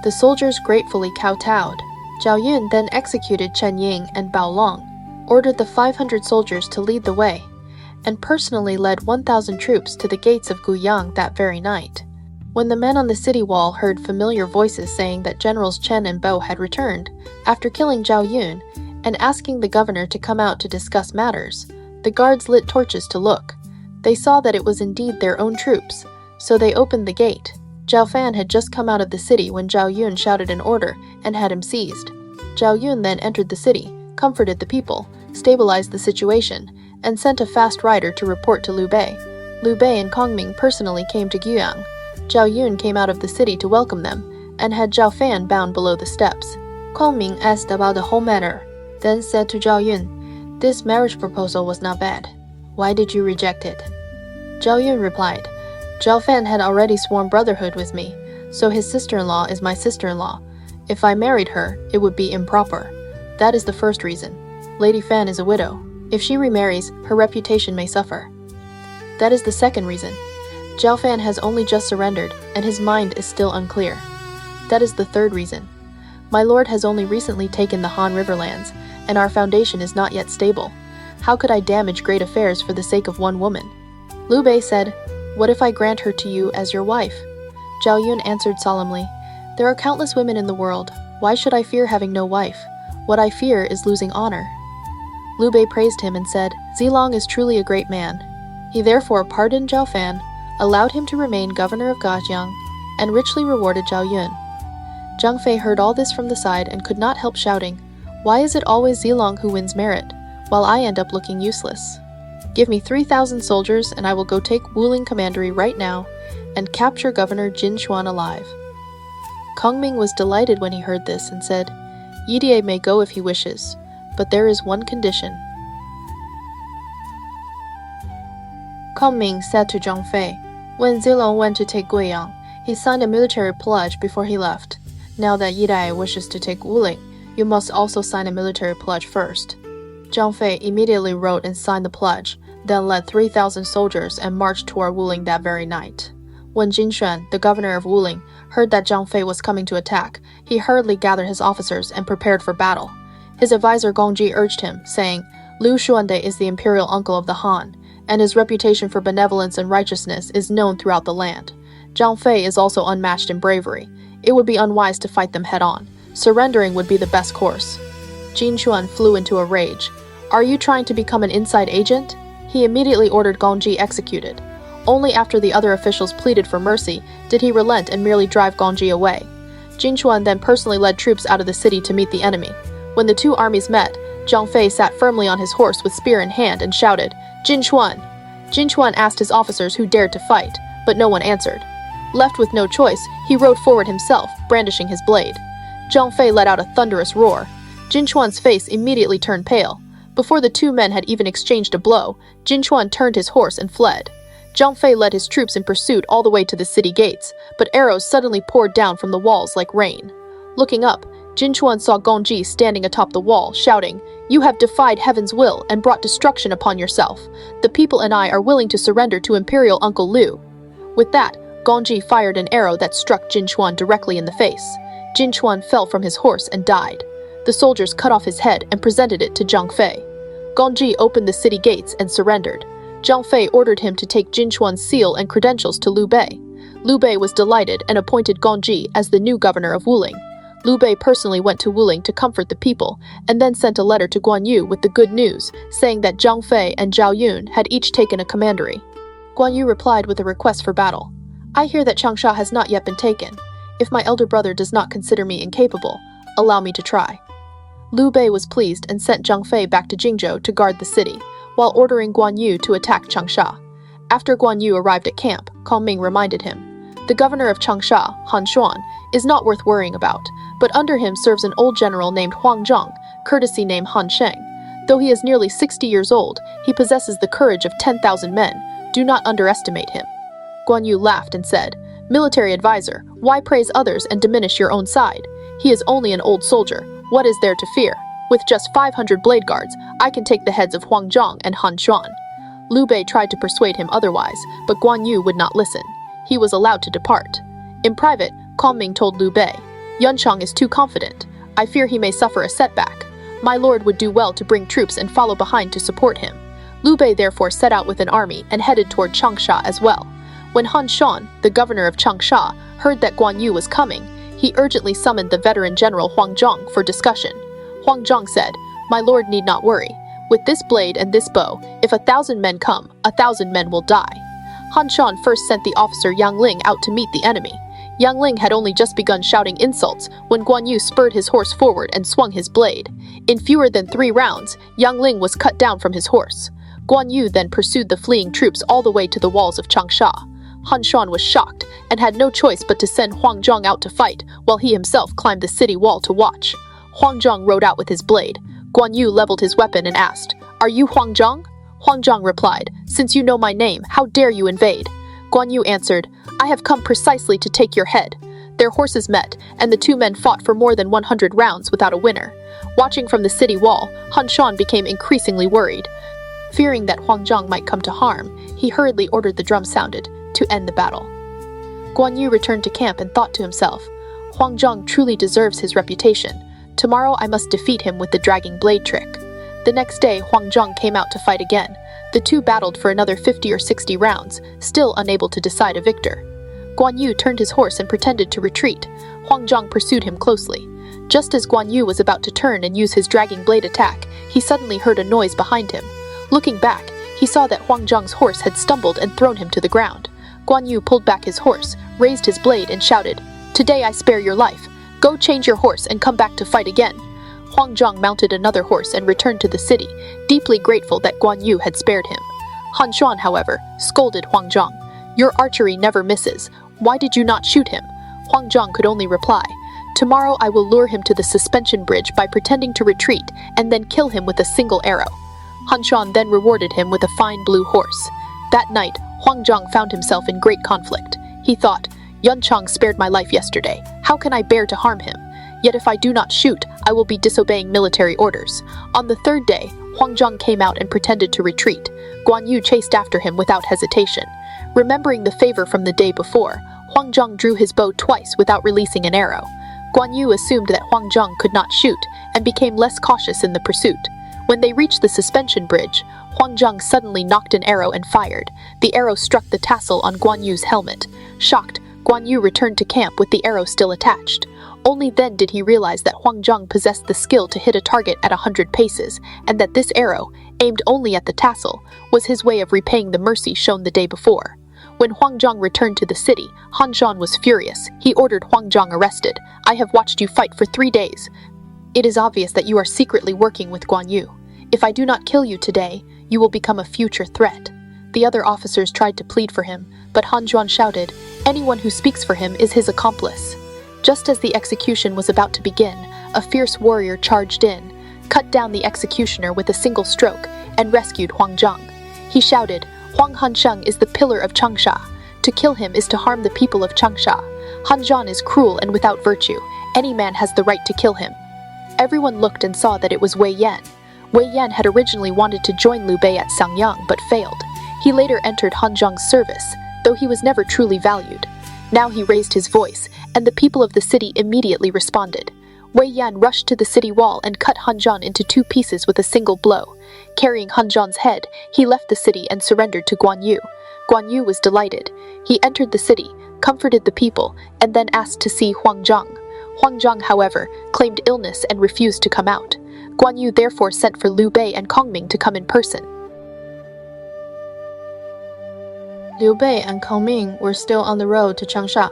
The soldiers gratefully kowtowed. Zhao Yun then executed Chen Ying and Bao Long, ordered the 500 soldiers to lead the way, and personally led 1,000 troops to the gates of Guiyang that very night. When the men on the city wall heard familiar voices saying that Generals Chen and Bo had returned, after killing Zhao Yun, and asking the governor to come out to discuss matters, the guards lit torches to look. They saw that it was indeed their own troops, so they opened the gate. Zhao Fan had just come out of the city when Zhao Yun shouted an order and had him seized. Zhao Yun then entered the city, comforted the people, stabilized the situation, and sent a fast rider to report to Liu Bei. Liu Bei and Kongming personally came to Guiyang. Zhao Yun came out of the city to welcome them, and had Zhao Fan bound below the steps. Kongming asked about the whole matter, then said to Zhao Yun, "This marriage proposal was not bad. Why did you reject it?" Zhao Yun replied, "Zhao Fan had already sworn brotherhood with me, so his sister-in-law is my sister-in-law. If I married her, it would be improper. That is the first reason. Lady Fan is a widow. If she remarries, her reputation may suffer. That is the second reason. Zhao Fan has only just surrendered, and his mind is still unclear. That is the third reason. My lord has only recently taken the Han Riverlands, and our foundation is not yet stable. How could I damage great affairs for the sake of one woman?" Liu Bei said, "What if I grant her to you as your wife?" Zhao Yun answered solemnly, "There are countless women in the world. Why should I fear having no wife? What I fear is losing honor." Liu Bei praised him and said, "Zilong is truly a great man." He therefore pardoned Zhao Fan, allowed him to remain governor of Guiyang, and richly rewarded Zhao Yun. Zhang Fei heard all this from the side and could not help shouting, "Why is it always Zilong who wins merit, while I end up looking useless? Give me 3,000 soldiers and I will go take Wuling Commandery right now and capture Governor Jin Xuan alive." Kongming was delighted when he heard this and said, "Yidie may go if he wishes, but there is one condition." Kongming said to Zhang Fei, "When Zilong went to take Guiyang, he signed a military pledge before he left. Now that Yidai wishes to take Wuling, you must also sign a military pledge first." Zhang Fei immediately wrote and signed the pledge, then led 3,000 soldiers and marched toward Wuling that very night. When Jin Xuan, the governor of Wuling, heard that Zhang Fei was coming to attack, he hurriedly gathered his officers and prepared for battle. His advisor Gongji urged him, saying, "Liu Xuande is the imperial uncle of the Han, and his reputation for benevolence and righteousness is known throughout the land. Zhang Fei is also unmatched in bravery. It would be unwise to fight them head-on. Surrendering would be the best course." Jin Xuan flew into a rage. "Are you trying to become an inside agent?" He immediately ordered Gongji executed. Only after the other officials pleaded for mercy did he relent and merely drive Gongji away. Jin Xuan then personally led troops out of the city to meet the enemy. When the two armies met, Zhang Fei sat firmly on his horse with spear in hand and shouted, "Jin Xuan!" Jin Xuan asked his officers who dared to fight, but no one answered. Left with no choice, he rode forward himself, brandishing his blade. Zhang Fei let out a thunderous roar. Jin Xuan's face immediately turned pale. Before the two men had even exchanged a blow, Jin Xuan turned his horse and fled. Zhang Fei led his troops in pursuit all the way to the city gates, but arrows suddenly poured down from the walls like rain. Looking up, Jin Xuan saw Gongji standing atop the wall, shouting, "You have defied heaven's will and brought destruction upon yourself. The people and I are willing to surrender to Imperial Uncle Liu." With that, Gongji fired an arrow that struck Jin Xuan directly in the face. Jin Xuan fell from his horse and died. The soldiers cut off his head and presented it to Zhang Fei. Gongji opened the city gates and surrendered. Zhang Fei ordered him to take Jin Xuan's seal and credentials to Liu Bei. Liu Bei was delighted and appointed Gongji as the new governor of Wuling. Liu Bei personally went to Wuling to comfort the people, and then sent a letter to Guan Yu with the good news, saying that Zhang Fei and Zhao Yun had each taken a commandery. Guan Yu replied with a request for battle. "I hear that Changsha has not yet been taken. If my elder brother does not consider me incapable, allow me to try." Liu Bei was pleased and sent Zhang Fei back to Jingzhou to guard the city, while ordering Guan Yu to attack Changsha. After Guan Yu arrived at camp, Kongming reminded him, "The governor of Changsha, Han Xuan, is not worth worrying about, but under him serves an old general named Huang Zhang, courtesy named Han Sheng. Though he is nearly 60 years old, he possesses the courage of 10,000 men. Do not underestimate him." Guan Yu laughed and said, "Military advisor, why praise others and diminish your own side? He is only an old soldier. What is there to fear? With just 500 blade guards, I can take the heads of Huang Zhang and Han Xuan." Liu Bei tried to persuade him otherwise, but Guan Yu would not listen. He was allowed to depart. In private, Kongming told Liu Bei, "Yun Chang is too confident. I fear he may suffer a setback. My lord would do well to bring troops and follow behind to support him." Liu Bei therefore set out with an army and headed toward Changsha as well. When Han Xuan, the governor of Changsha, heard that Guan Yu was coming, he urgently summoned the veteran general Huang Zhang for discussion. Huang Zhang said, "My lord need not worry. With this blade and this bow, if 1,000 men come, 1,000 men will die. Han Shan first sent the officer Yang Ling out to meet the enemy. Yang Ling had only just begun shouting insults when Guan Yu spurred his horse forward and swung his blade. In fewer than 3 rounds, Yang Ling was cut down from his horse. Guan Yu then pursued the fleeing troops all the way to the walls of Changsha. Han Shan was shocked and had no choice but to send Huang Zhong out to fight, while he himself climbed the city wall to watch. Huang Zhong rode out with his blade. Guan Yu leveled his weapon and asked, "Are you Huang Zhong?" Huang Zhong replied, "Since you know my name, how dare you invade?" Guan Yu answered, "I have come precisely to take your head." Their horses met, and the 2 men fought for more than 100 rounds without a winner. Watching from the city wall, Han Shan became increasingly worried. Fearing that Huang Zhong might come to harm, he hurriedly ordered the drum sounded to end the battle. Guan Yu returned to camp and thought to himself, "Huang Zhong truly deserves his reputation. Tomorrow I must defeat him with the dragging blade trick." The next day, Huang Zhong came out to fight again. The 2 battled for another 50 or 60 rounds, still unable to decide a victor. Guan Yu turned his horse and pretended to retreat. Huang Zhong pursued him closely. Just as Guan Yu was about to turn and use his dragging blade attack, he suddenly heard a noise behind him. Looking back, he saw that Huang Zhong's horse had stumbled and thrown him to the ground. Guan Yu pulled back his horse, raised his blade, and shouted, "Today I spare your life. Go change your horse and come back to fight again." Huang Zhong mounted another horse and returned to the city, deeply grateful that Guan Yu had spared him. Han Shan, however, scolded Huang Zhong. "Your archery never misses. Why did you not shoot him?" Huang Zhong could only reply, "Tomorrow I will lure him to the suspension bridge by pretending to retreat and then kill him with a single arrow." Han Shan then rewarded him with a fine blue horse. That night, Huang Zhong found himself in great conflict. He thought, "Yun Chang spared my life yesterday. How can I bear to harm him? Yet if I do not shoot, I will be disobeying military orders." On the 3rd day, Huang Zhong came out and pretended to retreat. Guan Yu chased after him without hesitation. Remembering the favor from the day before, Huang Zhong drew his bow twice without releasing an arrow. Guan Yu assumed that Huang Zhong could not shoot and became less cautious in the pursuit. When they reached the suspension bridge, Huang Zhong suddenly knocked an arrow and fired. The arrow struck the tassel on Guan Yu's helmet. Shocked, Guan Yu returned to camp with the arrow still attached. Only then did he realize that Huang Zhong possessed the skill to hit a target at 100 paces, and that this arrow, aimed only at the tassel, was his way of repaying the mercy shown the day before. When Huang Zhong returned to the city, Han Shan was furious. He ordered Huang Zhong arrested. "I have watched you fight for 3 days. It is obvious that you are secretly working with Guan Yu. If I do not kill you today, you will become a future threat." The other officers tried to plead for him, but Han Zhuan shouted, "Anyone who speaks for him is his accomplice." Just as the execution was about to begin, a fierce warrior charged in, cut down the executioner with a single stroke, and rescued Huang Zhong. He shouted, "Huang Hansheng is the pillar of Changsha. To kill him is to harm the people of Changsha. Han Zhan is cruel and without virtue. Any man has the right to kill him." Everyone looked and saw that it was Wei Yan. Wei Yan had originally wanted to join Liu Bei at Sangyang, but failed. He later entered Han Zhong's service, though he was never truly valued. Now he raised his voice, and the people of the city immediately responded. Wei Yan rushed to the city wall and cut Han Zhan into 2 pieces with a single blow. Carrying Han Zhan's head, he left the city and surrendered to Guan Yu. Guan Yu was delighted. He entered the city, comforted the people, and then asked to see Huang Zhong. Huang Zhong, however, claimed illness and refused to come out. Guan Yu therefore sent for Liu Bei and Kongming to come in person. Liu Bei and Kongming were still on the road to Changsha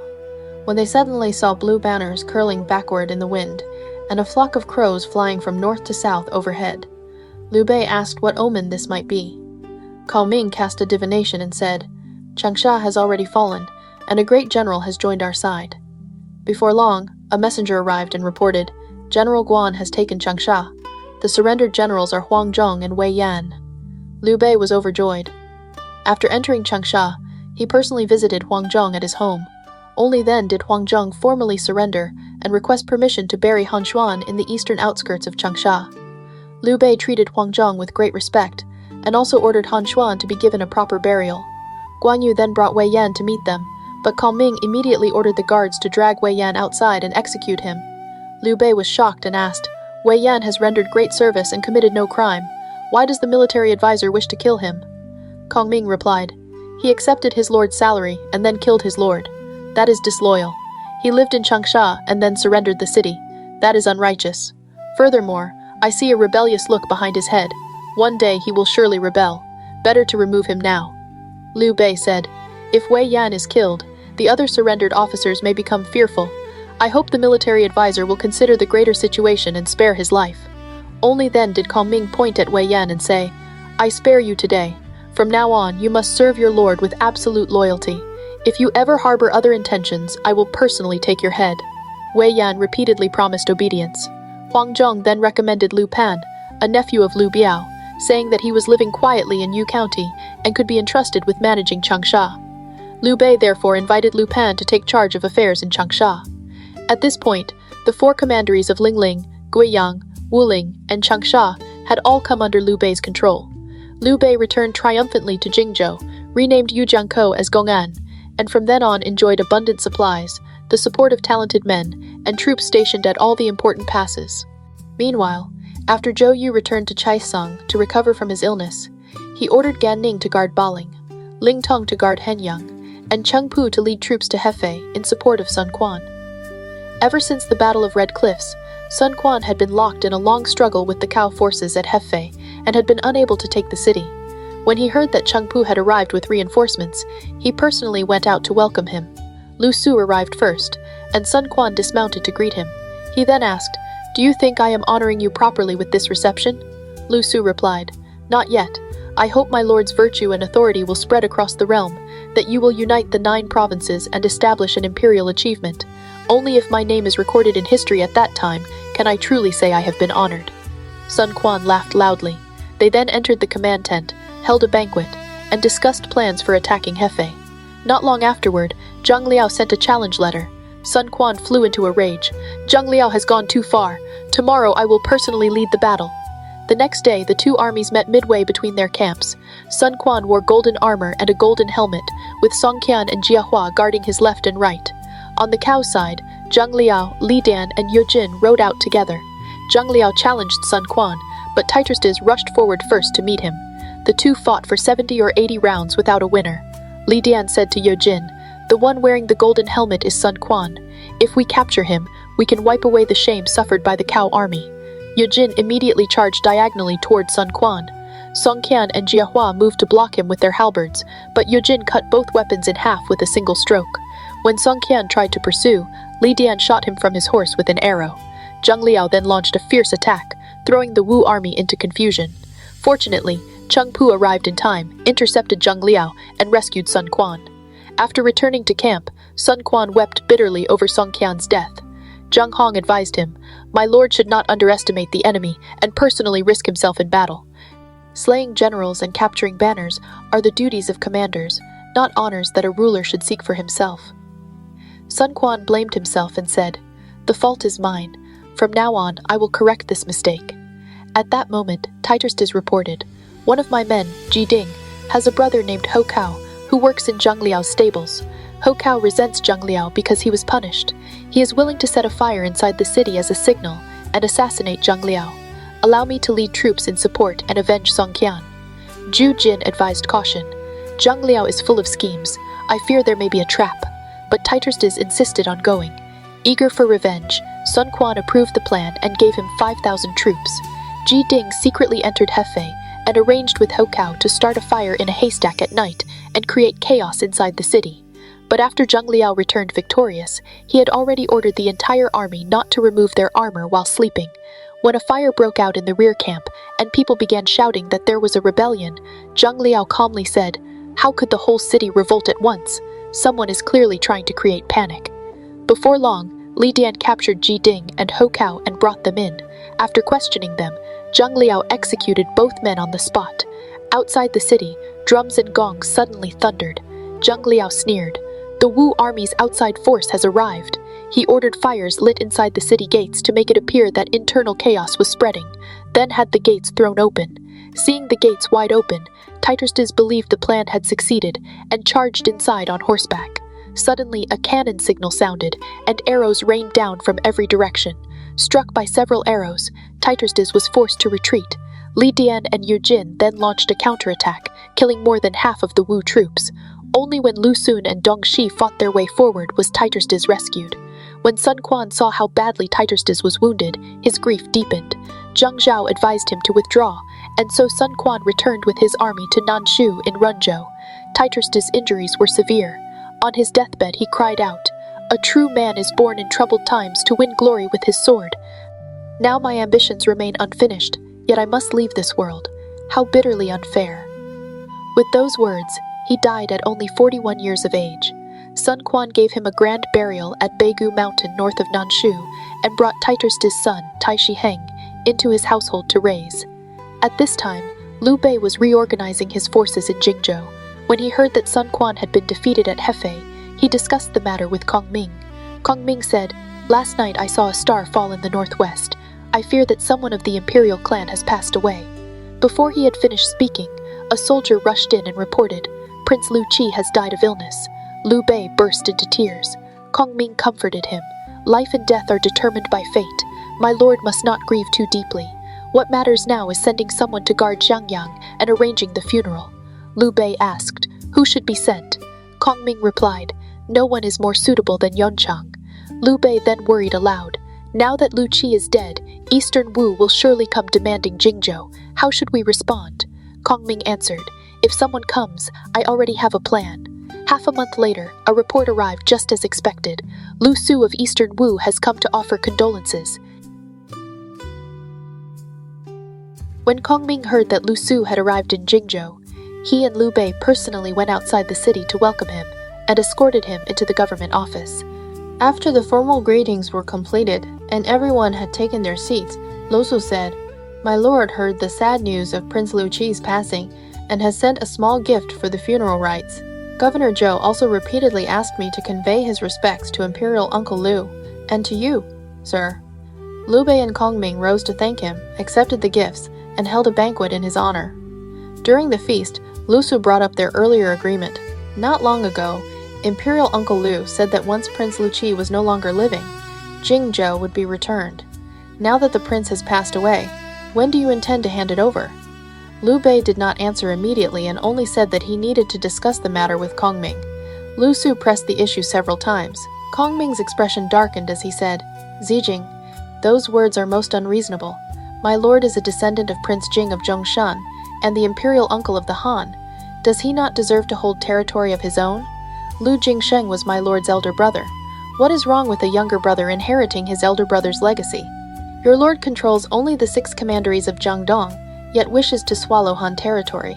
when they suddenly saw blue banners curling backward in the wind and a flock of crows flying from north to south overhead. Liu Bei asked what omen this might be. Kongming cast a divination and said, "Changsha has already fallen, and a great general has joined our side." Before long, a messenger arrived and reported, "General Guan has taken Changsha. The surrendered generals are Huang Zhong and Wei Yan." Liu Bei was overjoyed. After entering Changsha, he personally visited Huang Zhong at his home. Only then did Huang Zhong formally surrender and request permission to bury Han Xuan in the eastern outskirts of Changsha. Liu Bei treated Huang Zhong with great respect, and also ordered Han Xuan to be given a proper burial. Guan Yu then brought Wei Yan to meet them, but Kongming immediately ordered the guards to drag Wei Yan outside and execute him. Liu Bei was shocked and asked, "Wei Yan has rendered great service and committed no crime. Why does the military advisor wish to kill him?" Kongming replied, "He accepted his lord's salary and then killed his lord. That is disloyal. He lived in Changsha and then surrendered the city. That is unrighteous. Furthermore, I see a rebellious look behind his head. One day he will surely rebel. Better to remove him now. Liu Bei said, "If Wei Yan is killed, the other surrendered officers may become fearful. I hope the military advisor will consider the greater situation and spare his life." Only then did Kongming point at Wei Yan and say, "I spare you today. From now on, you must serve your lord with absolute loyalty. If you ever harbor other intentions, I will personally take your head." Wei Yan repeatedly promised obedience. Huang Zhong then recommended Liu Pan, a nephew of Liu Biao, saying that he was living quietly in Yu County and could be entrusted with managing Changsha. Liu Bei therefore invited Liu Pan to take charge of affairs in Changsha. At this point, the four commanderies of Lingling, Guiyang, Wuling, and Changsha had all come under Liu Bei's control. Liu Bei returned triumphantly to Jingzhou, renamed Yujiangkou as Gong'an, and from then on enjoyed abundant supplies, the support of talented men, and troops stationed at all the important passes. Meanwhile, after Zhou Yu returned to Chaisang to recover from his illness, he ordered Gan Ning to guard Baling, Ling Tong to guard Henyang, and Cheng Pu to lead troops to Hefei in support of Sun Quan. Ever since the Battle of Red Cliffs, Sun Quan had been locked in a long struggle with the Cao forces at Hefei and had been unable to take the city. When he heard that Cheng Pu had arrived with reinforcements, he personally went out to welcome him. Lu Su arrived first, and Sun Quan dismounted to greet him. He then asked, "Do you think I am honoring you properly with this reception?" Lu Su replied, "Not yet. I hope my lord's virtue and authority will spread across the realm, that you will unite the 9 provinces and establish an imperial achievement. Only if my name is recorded in history at that time can I truly say I have been honored." Sun Quan laughed loudly. They then entered the command tent, held a banquet, and discussed plans for attacking Hefei. Not long afterward, Zhang Liao sent a challenge letter. Sun Quan flew into a rage. "Zhang Liao has gone too far. Tomorrow I will personally lead the battle." The next day, the two armies met midway between their camps. Sun Quan wore golden armor and a golden helmet, with Song Qian and Jiahua guarding his left and right. On the Cao side, Zhang Liao, Li Dan, and Ye Jin rode out together. Zhang Liao challenged Sun Quan, but Titustes rushed forward first to meet him. The two fought for 70 or 80 rounds without a winner. Li Dan said to Ye Jin, "The one wearing the golden helmet is Sun Quan. If we capture him, we can wipe away the shame suffered by the Cao army." Ye Jin immediately charged diagonally toward Sun Quan. Song Qian and Jiahua moved to block him with their halberds, but Ye Jin cut both weapons in half with a single stroke. When Song Qian tried to pursue, Li Dan shot him from his horse with an arrow. Zhang Liao then launched a fierce attack, throwing the Wu army into confusion. Fortunately, Cheng Pu arrived in time, intercepted Zhang Liao, and rescued Sun Quan. After returning to camp, Sun Quan wept bitterly over Song Qian's death. Zhang Hong advised him, "My lord should not underestimate the enemy and personally risk himself in battle. Slaying generals and capturing banners are the duties of commanders, not honors that a ruler should seek for himself." Sun Quan blamed himself and said, "The fault is mine. From now on, I will correct this mistake." At that moment, Titustes reported, "One of my men, Ji Ding, has a brother named Ho Cao, who works in Zhang Liao's stables. Ho Cao resents Zhang Liao because he was punished. He is willing to set a fire inside the city as a signal and assassinate Zhang Liao. Allow me to lead troops in support and avenge Song Qian." Zhu Jin advised caution. "Zhang Liao is full of schemes. I fear there may be a trap." But Titustes insisted on going. Eager for revenge, Sun Quan approved the plan and gave him 5,000 troops. Ji Ding secretly entered Hefei and arranged with Ho Cao to start a fire in a haystack at night and create chaos inside the city. But after Zhang Liao returned victorious, he had already ordered the entire army not to remove their armor while sleeping. When a fire broke out in the rear camp and people began shouting that there was a rebellion, Zhang Liao calmly said, "How could the whole city revolt at once? Someone is clearly trying to create panic." Before long, Li Dan captured Ji Ding and Ho Cao and brought them in. After questioning them, Zhang Liao executed both men on the spot. Outside the city, drums and gongs suddenly thundered. Zhang Liao sneered, "The Wu army's outside force has arrived." He ordered fires lit inside the city gates to make it appear that internal chaos was spreading, then had the gates thrown open. Seeing the gates wide open, Titustes believed the plan had succeeded and charged inside on horseback. Suddenly, a cannon signal sounded, and arrows rained down from every direction. Struck by several arrows, Titustes was forced to retreat. Li Dan and Ye Jin then launched a counterattack, killing more than half of the Wu troops. Only when Lu Sun and Dong Shi fought their way forward was Titustes rescued. When Sun Quan saw how badly Titustes was wounded, his grief deepened. Zhang Zhao advised him to withdraw, And so Sun Quan returned with his army to Nanshu in Runzhou. Titus's injuries were severe. On his deathbed he cried out, "A true man is born in troubled times to win glory with his sword. Now my ambitions remain unfinished, yet I must leave this world. How bitterly unfair." With those words, he died at only 41 years of age. Sun Quan gave him a grand burial at Beigu Mountain north of Nanshu and brought Titus's son, Tai Shiheng, into his household to raise. At this time, Liu Bei was reorganizing his forces in Jingzhou. When he heard that Sun Quan had been defeated at Hefei, he discussed the matter with Kongming. Kongming said, "Last night I saw a star fall in the northwest. I fear that someone of the imperial clan has passed away." Before he had finished speaking, a soldier rushed in and reported, "Prince Liu Qi has died of illness." Liu Bei burst into tears. Kongming comforted him. "Life and death are determined by fate. My lord must not grieve too deeply. What matters now is sending someone to guard Xiangyang and arranging the funeral." Liu Bei asked, "Who should be sent?" Kongming replied, "No one is more suitable than Yun Chang." Liu Bei then worried aloud, "Now that Liu Qi is dead, Eastern Wu will surely come demanding Jingzhou. How should we respond?" Kongming answered, "If someone comes, I already have a plan." Half a month later, a report arrived just as expected. Lu Su of Eastern Wu has come to offer condolences. When Kongming heard that Lu Su had arrived in Jingzhou, he and Liu Bei personally went outside the city to welcome him and escorted him into the government office. After the formal greetings were completed and everyone had taken their seats, Lu Su said, "My lord heard the sad news of Prince Liu Qi's passing and has sent a small gift for the funeral rites. Governor Zhou also repeatedly asked me to convey his respects to Imperial Uncle Liu, and to you, sir." Liu Bei and Kongming rose to thank him, accepted the gifts, and held a banquet in his honor. During the feast, Lu Su brought up their earlier agreement. Not long ago, Imperial Uncle Liu said that once Prince Liu Qi was no longer living, Jingzhou would be returned. Now that the prince has passed away, when do you intend to hand it over? Liu Bei did not answer immediately and only said that he needed to discuss the matter with Kongming. Lu Su pressed the issue several times. Kongming's expression darkened as he said, "Zijing, those words are most unreasonable. My lord is a descendant of Prince Jing of Zhongshan and the imperial uncle of the Han. Does he not deserve to hold territory of his own? Lu Jingsheng was my lord's elder brother. What is wrong with a younger brother inheriting his elder brother's legacy? Your lord controls only the 6 commanderies of Jiangdong, yet wishes to swallow Han territory.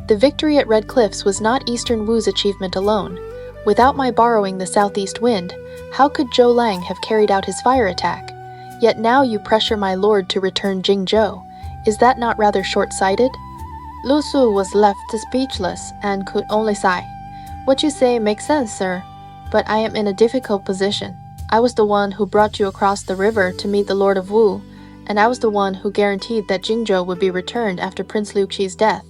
The victory at Red Cliffs was not Eastern Wu's achievement alone. Without my borrowing the southeast wind, how could Zhou Lang have carried out his fire attack? Yet now you pressure my lord to return Jingzhou. Is that not rather short-sighted?" Lu Su was left speechless and could only sigh. "What you say makes sense, sir, but I am in a difficult position. I was the one who brought you across the river to meet the Lord of Wu, and I was the one who guaranteed that Jingzhou would be returned after Prince Liu Qi's death.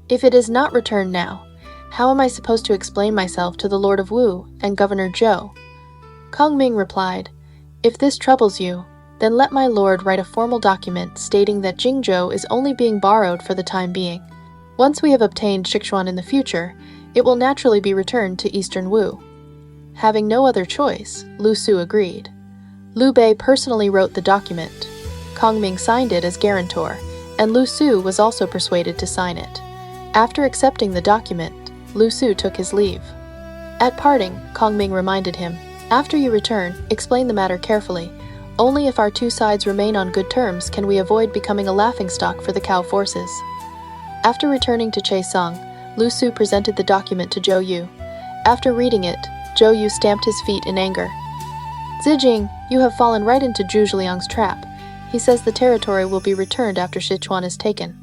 If it is not returned now, how am I supposed to explain myself to the Lord of Wu and Governor Zhou?" Kongming replied, "If this troubles you, then let my lord write a formal document stating that Jingzhou is only being borrowed for the time being. Once we have obtained Sichuan in the future, it will naturally be returned to Eastern Wu." Having no other choice, Lu Su agreed. Liu Bei personally wrote the document. Kongming signed it as guarantor, and Lu Su was also persuaded to sign it. After accepting the document, Lu Su took his leave. At parting, Kongming reminded him, "After you return, explain the matter carefully. Only if our two sides remain on good terms can we avoid becoming a laughingstock for the Cao forces." After returning to Chaisang, Lu Su presented the document to Zhou Yu. After reading it, Zhou Yu stamped his feet in anger. "Zijing, you have fallen right into Zhu Zhiliang's trap. He says the territory will be returned after Sichuan is taken.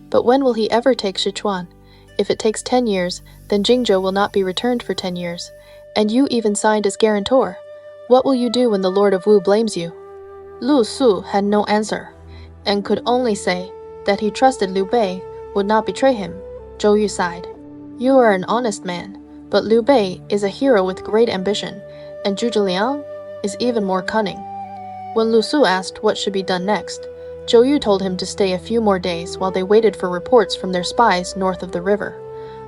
But when will he ever take Sichuan? If it takes 10 years, then Jingzhou will not be returned for 10 years. And you even signed as guarantor. What will you do when the Lord of Wu blames you?" Lu Su had no answer, and could only say that he trusted Liu Bei would not betray him. Zhou Yu sighed. "You are an honest man, but Liu Bei is a hero with great ambition, and Zhu Zhiliang is even more cunning." When Lu Su asked what should be done next, Zhou Yu told him to stay a few more days while they waited for reports from their spies north of the river.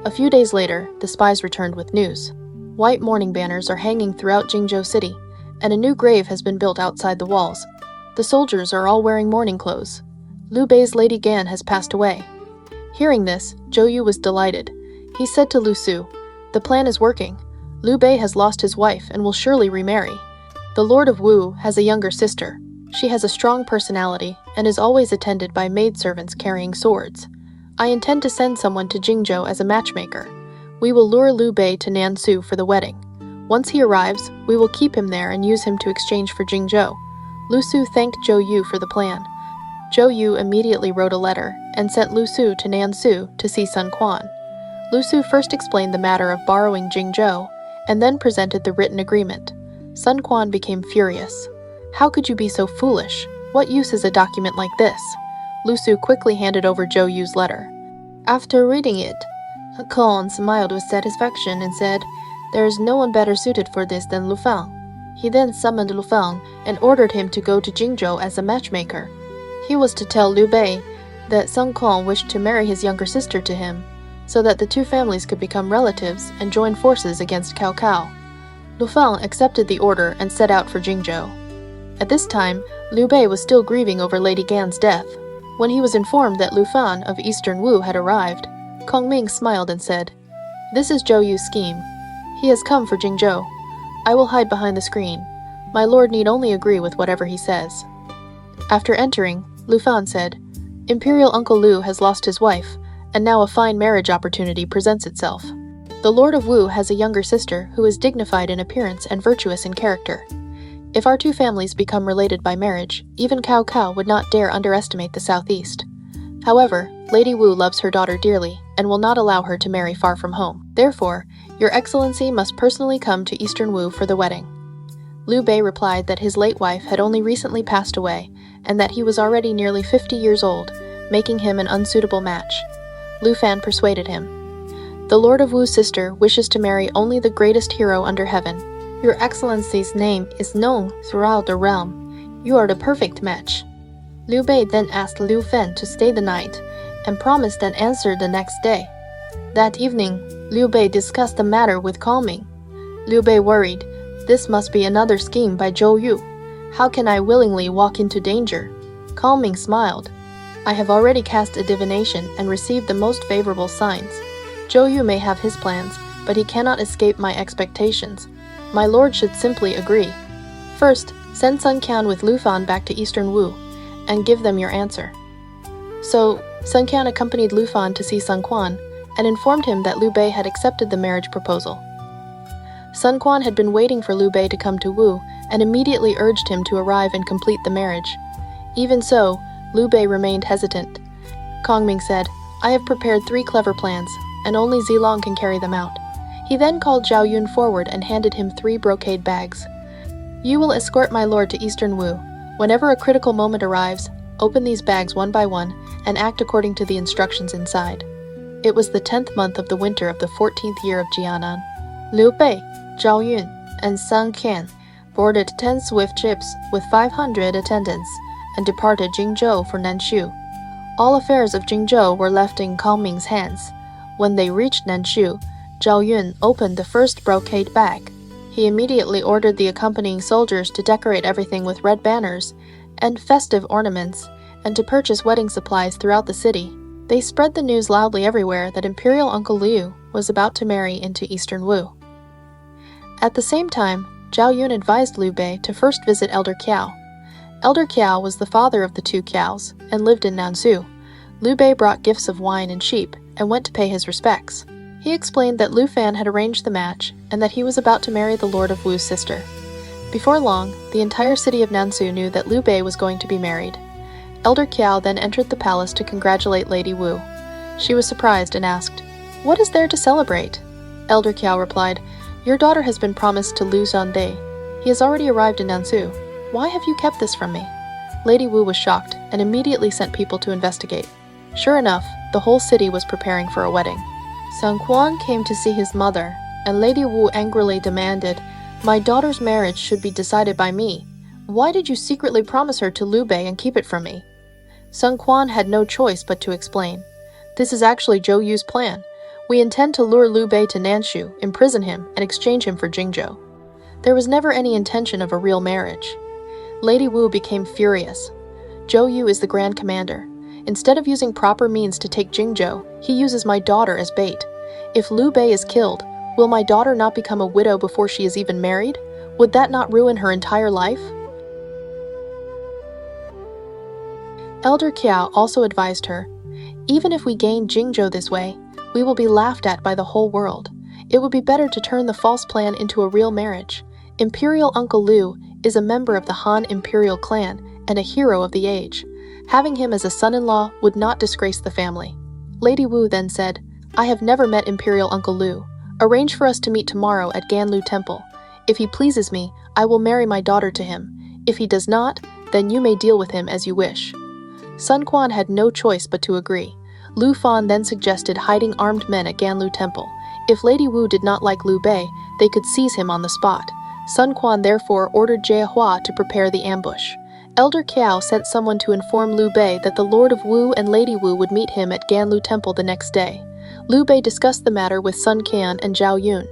A few days later, the spies returned with news. White mourning banners are hanging throughout Jingzhou city, and a new grave has been built outside the walls. The soldiers are all wearing mourning clothes. Liu Bei's Lady Gan has passed away." Hearing this, Zhou Yu was delighted. He said to Lu Su, "The plan is working. Liu Bei has lost his wife and will surely remarry. The Lord of Wu has a younger sister. She has a strong personality and is always attended by maidservants carrying swords. I intend to send someone to Jingzhou as a matchmaker. We will lure Liu Bei to Nansu for the wedding. Once he arrives, we will keep him there and use him to exchange for Jingzhou." Lu Su thanked Zhou Yu for the plan. Zhou Yu immediately wrote a letter and sent Lu Su to Nansu to see Sun Quan. Lu Su first explained the matter of borrowing Jingzhou and then presented the written agreement. Sun Quan became furious. "How could you be so foolish? What use is a document like this?" Lu Su quickly handed over Zhou Yu's letter. After reading it, Kong smiled with satisfaction and said, "There is no one better suited for this than Lu Fang." He then summoned Lu Fang and ordered him to go to Jingzhou as a matchmaker. He was to tell Liu Bei that Sun Quan wished to marry his younger sister to him, so that the two families could become relatives and join forces against Cao Cao. Lu Fang accepted the order and set out for Jingzhou. At this time, Liu Bei was still grieving over Lady Gan's death. When he was informed that Lu Fan of Eastern Wu had arrived, Kongming smiled and said, "This is Zhou Yu's scheme. He has come for Jingzhou. I will hide behind the screen. My lord need only agree with whatever he says." After entering, Lu Fan said, "Imperial Uncle Liu has lost his wife, and now a fine marriage opportunity presents itself. The Lord of Wu has a younger sister who is dignified in appearance and virtuous in character. If our two families become related by marriage, even Cao Cao would not dare underestimate the southeast. However, Lady Wu loves her daughter dearly and will not allow her to marry far from home. Therefore, Your Excellency must personally come to Eastern Wu for the wedding." Liu Bei replied that his late wife had only recently passed away and that he was already nearly 50 years old, making him an unsuitable match. Lu Fan persuaded him. "The Lord of Wu's sister wishes to marry only the greatest hero under heaven. Your Excellency's name is known throughout the realm. You are the perfect match." Liu Bei then asked Liu Fan to stay the night and promised an answer the next day. That evening, Liu Bei discussed the matter with Kongming. Liu Bei worried, "This must be another scheme by Zhou Yu. How can I willingly walk into danger?" Kongming smiled. "I have already cast a divination and received the most favorable signs. Zhou Yu may have his plans, but he cannot escape my expectations. My lord should simply agree. First, send Sun Qian with Lu Fan back to Eastern Wu, and give them your answer." So, Sun Qian accompanied Lu Fan to see Sun Quan, and informed him that Liu Bei had accepted the marriage proposal. Sun Quan had been waiting for Liu Bei to come to Wu, and immediately urged him to arrive and complete the marriage. Even so, Liu Bei remained hesitant. Kongming said, "I have prepared 3 clever plans, and only Zilong can carry them out." He then called Zhao Yun forward and handed him 3 brocade bags. "You will escort my lord to Eastern Wu. Whenever a critical moment arrives, open these bags one by one and act according to the instructions inside." It was the 10th month of the winter of the 14th year of Jianan. Liu Bei, Zhao Yun, and Sun Qian boarded 10 swift ships with 500 attendants and departed Jingzhou for Nanshu. All affairs of Jingzhou were left in Kongming's hands. When they reached Nanshu, Zhao Yun opened the first brocade bag. He immediately ordered the accompanying soldiers to decorate everything with red banners and festive ornaments, and to purchase wedding supplies throughout the city. They spread the news loudly everywhere that Imperial Uncle Liu was about to marry into Eastern Wu. At the same time, Zhao Yun advised Liu Bei to first visit Elder Qiao. Elder Qiao was the father of the 2 Qiaos and lived in Nansu. Liu Bei brought gifts of wine and sheep and went to pay his respects. He explained that Lu Fan had arranged the match and that he was about to marry the Lord of Wu's sister. Before long, the entire city of Nansu knew that Liu Bei was going to be married. Elder Qiao then entered the palace to congratulate Lady Wu. She was surprised and asked, "What is there to celebrate?" Elder Qiao replied, "Your daughter has been promised to Liu Zhande. He has already arrived in Nansu. Why have you kept this from me?" Lady Wu was shocked and immediately sent people to investigate. Sure enough, the whole city was preparing for a wedding. Sun Quan came to see his mother, and Lady Wu angrily demanded, "My daughter's marriage should be decided by me. Why did you secretly promise her to Liu Bei and keep it from me?" Sun Quan had no choice but to explain. "This is actually Zhou Yu's plan. We intend to lure Liu Bei to Nanshu, imprison him, and exchange him for Jingzhou. There was never any intention of a real marriage." Lady Wu became furious. "Zhou Yu is the Grand Commander. Instead of using proper means to take Jingzhou, he uses my daughter as bait. If Liu Bei is killed, will my daughter not become a widow before she is even married? Would that not ruin her entire life? Elder Qiao also advised her, even if we gain Jingzhou this way, we will be laughed at by the whole world. It would be better to turn the false plan into a real marriage. Imperial Uncle Liu is a member of the Han Imperial clan and a hero of the age. Having him as a son-in-law would not disgrace the family. Lady Wu then said, I have never met Imperial Uncle Liu. Arrange for us to meet tomorrow at Ganlu Temple. If he pleases me, I will marry my daughter to him. If he does not, then you may deal with him as you wish. Sun Quan had no choice but to agree. Lu Fan then suggested hiding armed men at Ganlu Temple. If Lady Wu did not like Liu Bei, they could seize him on the spot. Sun Quan therefore ordered Jie Hua to prepare the ambush. Elder Qiao sent someone to inform Liu Bei that the Lord of Wu and Lady Wu would meet him at Ganlu Temple the next day. Liu Bei discussed the matter with Sun Qian and Zhao Yun.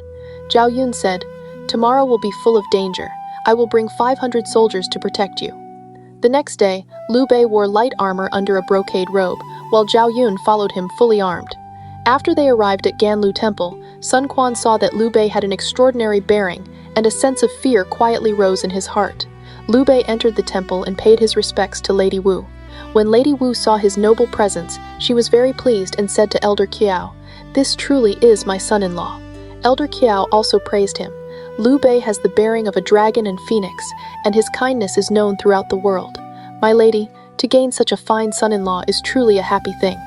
Zhao Yun said, Tomorrow will be full of danger. I will bring 500 soldiers to protect you. The next day, Liu Bei wore light armor under a brocade robe, while Zhao Yun followed him fully armed. After they arrived at Ganlu Temple, Sun Quan saw that Liu Bei had an extraordinary bearing, and a sense of fear quietly rose in his heart. Liu Bei entered the temple and paid his respects to Lady Wu. When Lady Wu saw his noble presence, she was very pleased and said to Elder Qiao, This truly is my son-in-law. Elder Qiao also praised him. Liu Bei has the bearing of a dragon and phoenix, and his kindness is known throughout the world. My lady, to gain such a fine son-in-law is truly a happy thing.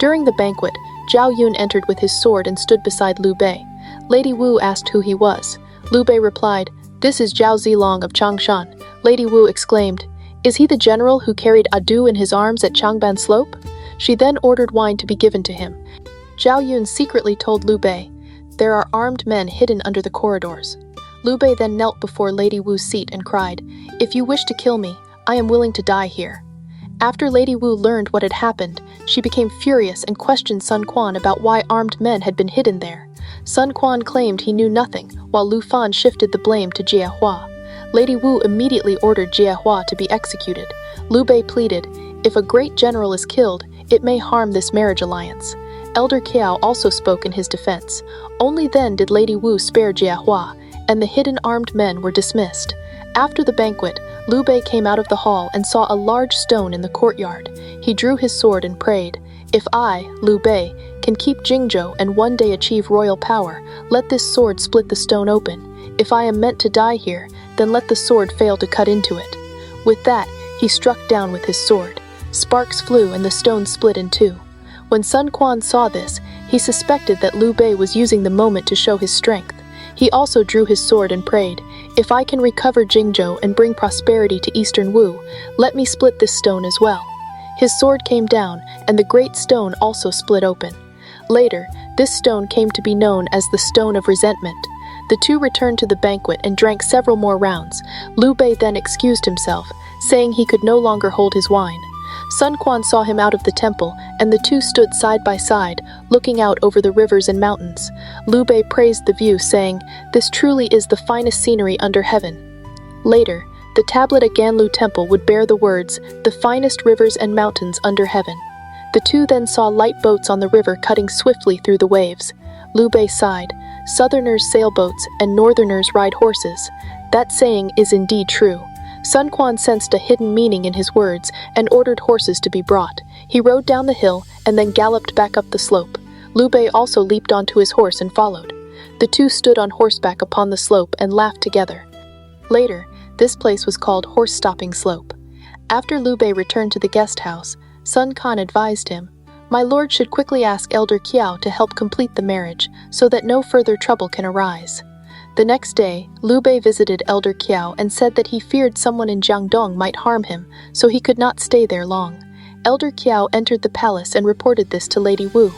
During the banquet, Zhao Yun entered with his sword and stood beside Liu Bei. Lady Wu asked who he was. Liu Bei replied, This is Zhao Zilong of Changshan. Lady Wu exclaimed, Is he the general who carried Adu in his arms at Changban Slope? She then ordered wine to be given to him. Zhao Yun secretly told Liu Bei, There are armed men hidden under the corridors. Liu Bei then knelt before Lady Wu's seat and cried, If you wish to kill me, I am willing to die here. After Lady Wu learned what had happened, she became furious and questioned Sun Quan about why armed men had been hidden there. Sun Quan claimed he knew nothing, while Lu Fan shifted the blame to Jie Hua. Lady Wu immediately ordered Jie Hua to be executed. Liu Bei pleaded, If a great general is killed, it may harm this marriage alliance. Elder Qiao also spoke in his defense. Only then did Lady Wu spare Jie Hua, and the hidden armed men were dismissed. After the banquet, Liu Bei came out of the hall and saw a large stone in the courtyard. He drew his sword and prayed, If I, Liu Bei, can keep Jingzhou and one day achieve royal power, let this sword split the stone open. If I am meant to die here, then let the sword fail to cut into it. With that, he struck down with his sword. Sparks flew and the stone split in two. When Sun Quan saw this, he suspected that Liu Bei was using the moment to show his strength. He also drew his sword and prayed, If I can recover Jingzhou and bring prosperity to Eastern Wu, let me split this stone as well. His sword came down, and the great stone also split open. Later, this stone came to be known as the Stone of Resentment. The two returned to the banquet and drank several more rounds. Liu Bei then excused himself, saying he could no longer hold his wine. Sun Quan saw him out of the temple, and the two stood side by side, looking out over the rivers and mountains. Liu Bei praised the view, saying, This truly is the finest scenery under heaven. Later, the tablet at Ganlu Temple would bear the words, The finest rivers and mountains under heaven. The two then saw light boats on the river cutting swiftly through the waves. Liu Bei sighed, Southerners sail boats and Northerners ride horses. That saying is indeed true. Sun Quan sensed a hidden meaning in his words and ordered horses to be brought. He rode down the hill and then galloped back up the slope. Liu Bei also leaped onto his horse and followed. The two stood on horseback upon the slope and laughed together. Later, this place was called Horse Stopping Slope. After Liu Bei returned to the guest house, Sun Quan advised him, My lord should quickly ask Elder Qiao to help complete the marriage so that no further trouble can arise. The next day, Liu Bei visited Elder Qiao and said that he feared someone in Jiangdong might harm him, so he could not stay there long. Elder Qiao entered the palace and reported this to Lady Wu.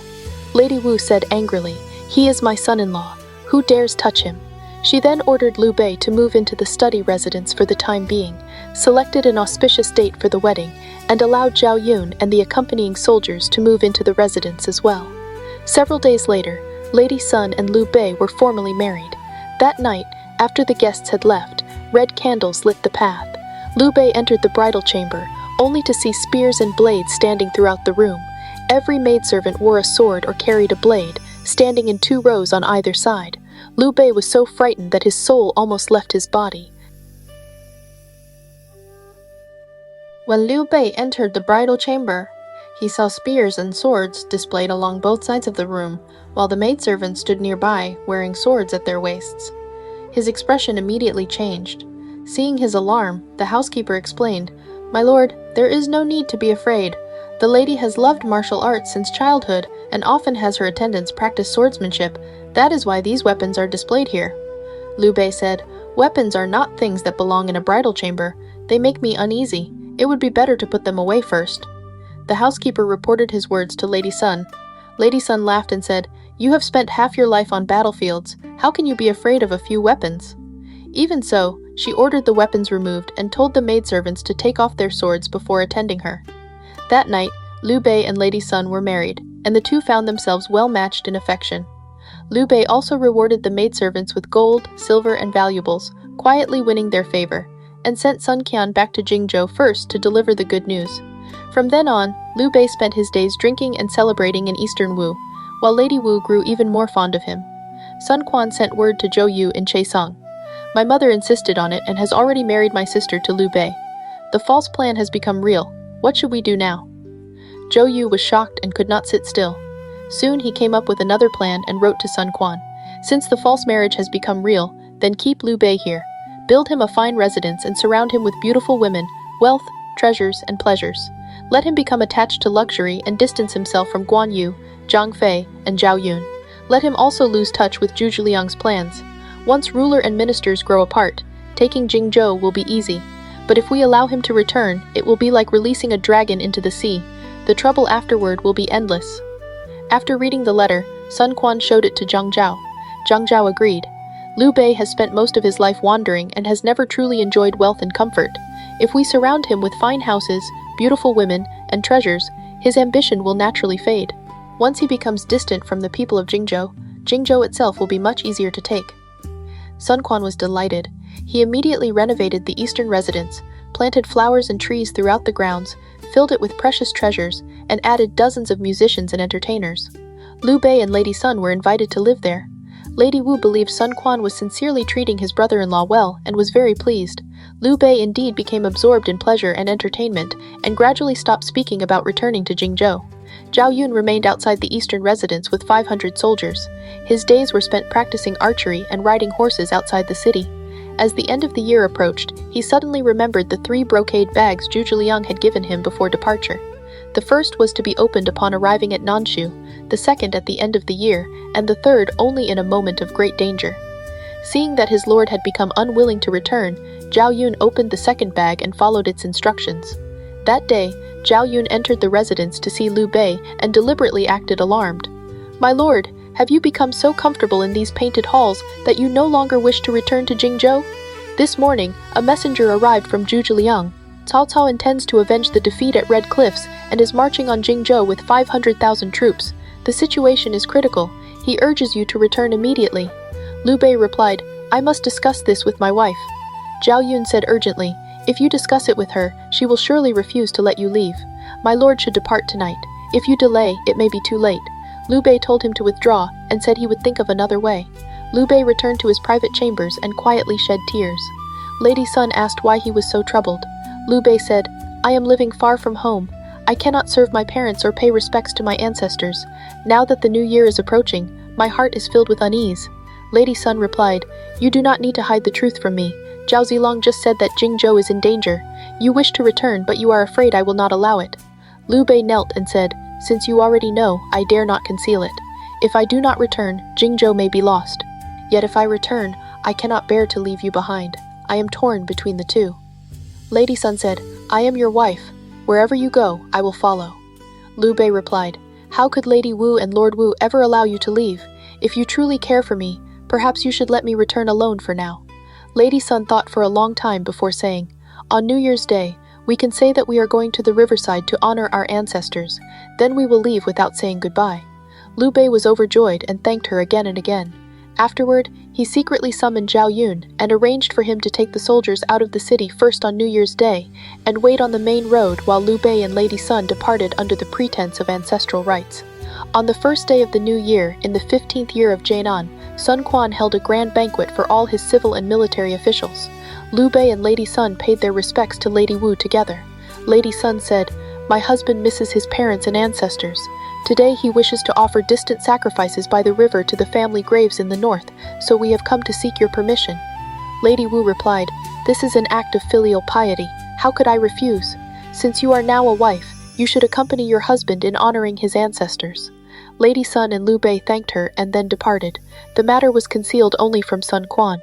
Lady Wu said angrily, He is my son-in-law. Who dares touch him? She then ordered Liu Bei to move into the study residence for the time being, selected an auspicious date for the wedding, and allowed Zhao Yun and the accompanying soldiers to move into the residence as well. Several days later, Lady Sun and Liu Bei were formally married. That night, after the guests had left, red candles lit the path. Liu Bei entered the bridal chamber, only to see spears and blades standing throughout the room. Every maidservant wore a sword or carried a blade, standing in 2 rows on either side. Liu Bei was so frightened that his soul almost left his body. When Liu Bei entered the bridal chamber, he saw spears and swords displayed along both sides of the room, while the maidservants stood nearby, wearing swords at their waists. His expression immediately changed. Seeing his alarm, the housekeeper explained, "My lord, there is no need to be afraid. The lady has loved martial arts since childhood and often has her attendants practice swordsmanship. That is why these weapons are displayed here." Liu Bei said, "Weapons are not things that belong in a bridal chamber. They make me uneasy. It would be better to put them away first." The housekeeper reported his words to Lady Sun. Lady Sun laughed and said, "You have spent half your life on battlefields. How can you be afraid of a few weapons?" Even so, she ordered the weapons removed and told the maidservants to take off their swords before attending her. That night, Liu Bei and Lady Sun were married, and the two found themselves well matched in affection. Liu Bei also rewarded the maidservants with gold, silver, and valuables, quietly winning their favor, and sent Sun Qian back to Jingzhou first to deliver the good news. From then on, Liu Bei spent his days drinking and celebrating in Eastern Wu, while Lady Wu grew even more fond of him. Sun Quan sent word to Zhou Yu in Chaisang. "My mother insisted on it and has already married my sister to Liu Bei. The false plan has become real. What should we do now?" Zhou Yu was shocked and could not sit still. Soon he came up with another plan and wrote to Sun Quan, "Since the false marriage has become real, then keep Liu Bei here. Build him a fine residence and surround him with beautiful women, wealth, treasures, and pleasures. Let him become attached to luxury and distance himself from Guan Yu, Zhang Fei, and Zhao Yun. Let him also lose touch with Zhu Zhiliang's plans. Once ruler and ministers grow apart, taking Jingzhou will be easy. But if we allow him to return, it will be like releasing a dragon into the sea. The trouble afterward will be endless." After reading the letter, Sun Quan showed it to Zhang Zhao. Zhang Zhao agreed. Liu Bei has spent most of his life wandering and has never truly enjoyed wealth and comfort. If we surround him with fine houses, beautiful women, and treasures, his ambition will naturally fade. Once he becomes distant from the people of Jingzhou, Jingzhou itself will be much easier to take. Sun Quan was delighted. He immediately renovated the eastern residence, planted flowers and trees throughout the grounds, filled it with precious treasures, and added dozens of musicians and entertainers. Liu Bei and Lady Sun were invited to live there. Lady Wu believed Sun Quan was sincerely treating his brother-in-law well and was very pleased. Liu Bei indeed became absorbed in pleasure and entertainment and gradually stopped speaking about returning to Jingzhou. Zhao Yun remained outside the eastern residence with 500 soldiers. His days were spent practicing archery and riding horses outside the city. As the end of the year approached, he suddenly remembered the 3 brocade bags Zhu Zhiliang had given him before departure. The first was to be opened upon arriving at Nanshu, the second at the end of the year, and the third only in a moment of great danger. Seeing that his lord had become unwilling to return, Zhao Yun opened the second bag and followed its instructions. That day, Zhao Yun entered the residence to see Liu Bei and deliberately acted alarmed. "My lord, have you become so comfortable in these painted halls that you no longer wish to return to Jingzhou? This morning, a messenger arrived from Zhu Zhiliang. Cao Cao intends to avenge the defeat at Red Cliffs and is marching on Jingzhou with 500,000 troops. The situation is critical. He urges you to return immediately." Liu Bei replied, "I must discuss this with my wife." Zhao Yun said urgently, "If you discuss it with her, she will surely refuse to let you leave. My lord should depart tonight. If you delay, it may be too late." Liu Bei told him to withdraw and said he would think of another way. Liu Bei returned to his private chambers and quietly shed tears. Lady Sun asked why he was so troubled. Liu Bei said, "I am living far from home. I cannot serve my parents or pay respects to my ancestors. Now that the new year is approaching, my heart is filled with unease." Lady Sun replied, "You do not need to hide the truth from me. Zhao Zilong just said that Jingzhou is in danger. You wish to return, but you are afraid I will not allow it." Liu Bei knelt and said, "Since you already know, I dare not conceal it. If I do not return, Jingzhou may be lost. Yet if I return, I cannot bear to leave you behind. I am torn between the two." Lady Sun said, "I am your wife. Wherever you go, I will follow." Liu Bei replied, "How could Lady Wu and Lord Wu ever allow you to leave? If you truly care for me, perhaps you should let me return alone for now." Lady Sun thought for a long time before saying, "On New Year's Day, we can say that we are going to the riverside to honor our ancestors. Then we will leave without saying goodbye." Liu Bei was overjoyed and thanked her again and again. Afterward, He secretly summoned Zhao Yun and arranged for him to take the soldiers out of the city first on New Year's Day and wait on the main road while Liu Bei and Lady Sun departed under the pretense of ancestral rites. On the first day of the new year, in the 15th year of Jianan, Sun Quan held a grand banquet for all his civil and military officials. Liu Bei and Lady Sun paid their respects to Lady Wu together. Lady Sun said, "My husband misses his parents and ancestors. Today he wishes to offer distant sacrifices by the river to the family graves in the north, so we have come to seek your permission." Lady Wu replied, "This is an act of filial piety. How could I refuse? Since you are now a wife, you should accompany your husband in honoring his ancestors." Lady Sun and Liu Bei thanked her and then departed. The matter was concealed only from Sun Quan.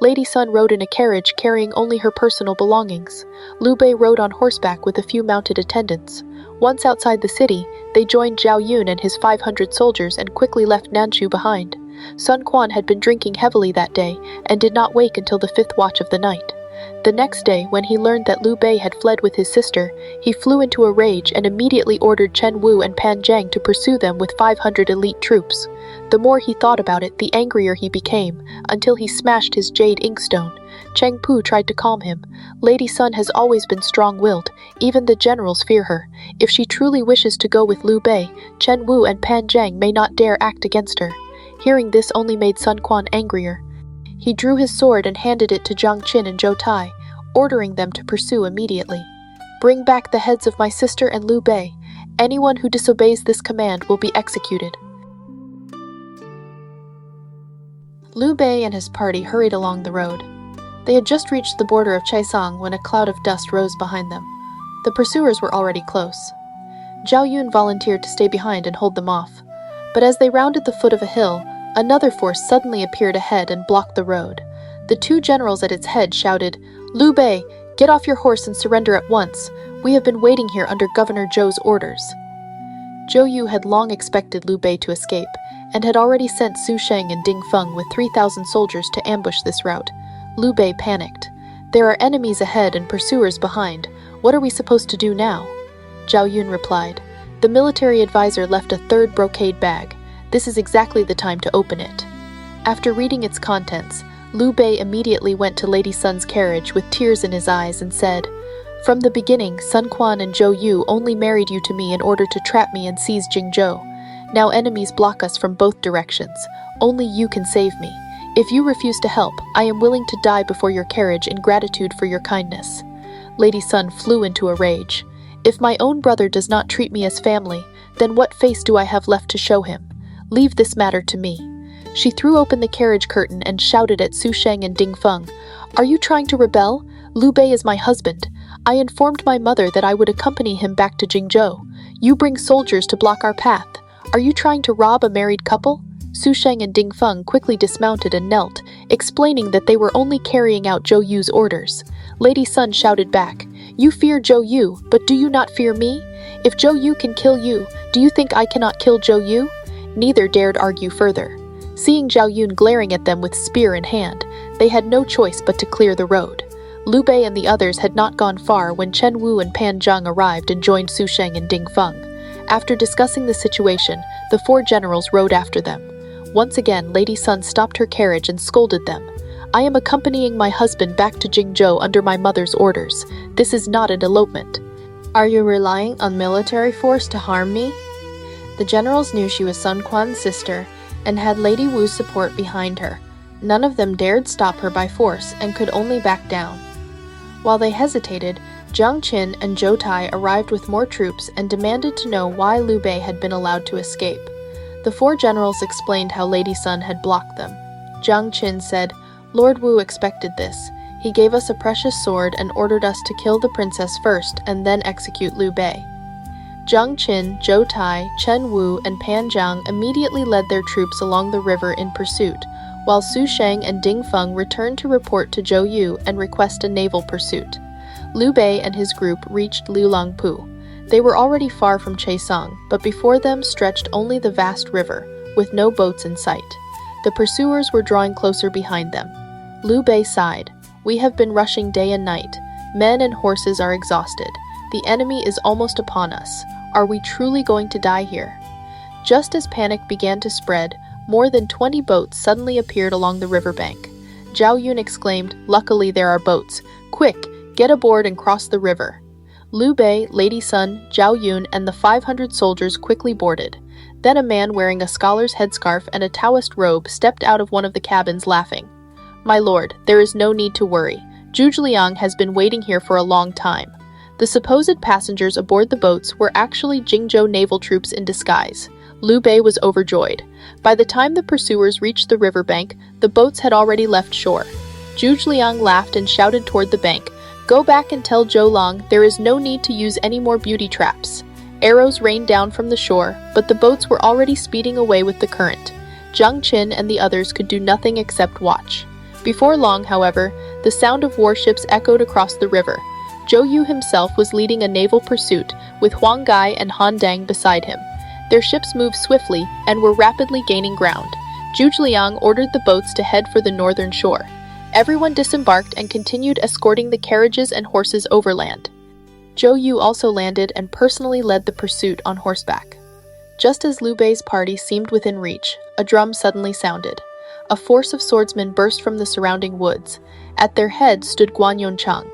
Lady Sun rode in a carriage carrying only her personal belongings. Liu Bei rode on horseback with a few mounted attendants. Once outside the city, they joined Zhao Yun and his 500 soldiers and quickly left Nanchu behind. Sun Quan had been drinking heavily that day and did not wake until the 5th watch of the night. The next day, when he learned that Liu Bei had fled with his sister, he flew into a rage and immediately ordered Chen Wu and Pan Zhang to pursue them with 500 elite troops. The more he thought about it, the angrier he became, until he smashed his jade inkstone. Cheng Pu tried to calm him. Lady Sun has always been strong-willed. Even the generals fear her. If she truly wishes to go with Liu Bei, Chen Wu and Pan Zhang may not dare act against her. Hearing this only made Sun Quan angrier. He drew his sword and handed it to Zhang Qin and Zhou Tai, ordering them to pursue immediately. "Bring back the heads of my sister and Liu Bei. Anyone who disobeys this command will be executed." Liu Bei and his party hurried along the road. They had just reached the border of Chaisang when a cloud of dust rose behind them. The pursuers were already close. Zhao Yun volunteered to stay behind and hold them off. But as they rounded the foot of a hill, another force suddenly appeared ahead and blocked the road. The two generals at its head shouted, "Liu Bei, get off your horse and surrender at once. We have been waiting here under Governor Zhou's orders." Zhou Yu had long expected Liu Bei to escape, and had already sent Su Sheng and Ding Feng with 3,000 soldiers to ambush this route. Liu Bei panicked. "There are enemies ahead and pursuers behind. What are we supposed to do now?" Zhao Yun replied, "The military advisor left a third brocade bag. This is exactly the time to open it." After reading its contents, Liu Bei immediately went to Lady Sun's carriage with tears in his eyes and said, "From the beginning, Sun Quan and Zhou Yu only married you to me in order to trap me and seize Jingzhou. Now enemies block us from both directions. Only you can save me. If you refuse to help, I am willing to die before your carriage in gratitude for your kindness." Lady Sun flew into a rage. "If my own brother does not treat me as family, then what face do I have left to show him? Leave this matter to me." She threw open the carriage curtain and shouted at Su Sheng and Ding Feng, "Are you trying to rebel? Liu Bei is my husband. I informed my mother that I would accompany him back to Jingzhou. You bring soldiers to block our path. Are you trying to rob a married couple?" Su Sheng and Ding Feng quickly dismounted and knelt, explaining that they were only carrying out Zhou Yu's orders. Lady Sun shouted back, "You fear Zhou Yu, but do you not fear me? If Zhou Yu can kill you, do you think I cannot kill Zhou Yu?" Neither dared argue further. Seeing Zhao Yun glaring at them with spear in hand, they had no choice but to clear the road. Liu Bei and the others had not gone far when Chen Wu and Pan Zhang arrived and joined Su Sheng and Ding Feng. After discussing the situation, the four generals rode after them. Once again, Lady Sun stopped her carriage and scolded them. "I am accompanying my husband back to Jingzhou under my mother's orders. This is not an elopement. Are you relying on military force to harm me?" The generals knew she was Sun Quan's sister and had Lady Wu's support behind her. None of them dared stop her by force and could only back down. While they hesitated, Zhang Qin and Zhou Tai arrived with more troops and demanded to know why Liu Bei had been allowed to escape. The four generals explained how Lady Sun had blocked them. Zhang Qin said, "Lord Wu expected this. He gave us a precious sword and ordered us to kill the princess first and then execute Liu Bei." Zhang Qin, Zhou Tai, Chen Wu, and Pan Zhang immediately led their troops along the river in pursuit, while Su Sheng and Ding Feng returned to report to Zhou Yu and request a naval pursuit. Liu Bei and his group reached Liulangpu. They were already far from Chaisang, but before them stretched only the vast river, with no boats in sight. The pursuers were drawing closer behind them. Liu Bei sighed. "We have been rushing day and night. Men and horses are exhausted. The enemy is almost upon us. Are we truly going to die here?" Just as panic began to spread, more than 20 boats suddenly appeared along the riverbank. Zhao Yun exclaimed, "Luckily there are boats. Quick, get aboard and cross the river." Liu Bei, Lady Sun, Zhao Yun, and the 500 soldiers quickly boarded. Then a man wearing a scholar's headscarf and a Taoist robe stepped out of one of the cabins laughing. "My lord, there is no need to worry. Zhuge Liang has been waiting here for a long time." The supposed passengers aboard the boats were actually Jingzhou naval troops in disguise. Liu Bei was overjoyed. By the time the pursuers reached the riverbank, the boats had already left shore. Zhuge Liang laughed and shouted toward the bank, "Go back and tell Zhou Long there is no need to use any more beauty traps." Arrows rained down from the shore, but the boats were already speeding away with the current. Zhang Qin and the others could do nothing except watch. Before long, however, the sound of warships echoed across the river. Zhou Yu himself was leading a naval pursuit, with Huang Gai and Han Dang beside him. Their ships moved swiftly and were rapidly gaining ground. Zhuge Liang ordered the boats to head for the northern shore. Everyone disembarked and continued escorting the carriages and horses overland. Zhou Yu also landed and personally led the pursuit on horseback. Just as Liu Bei's party seemed within reach, a drum suddenly sounded. A force of swordsmen burst from the surrounding woods. At their head stood Guan Yun Chang.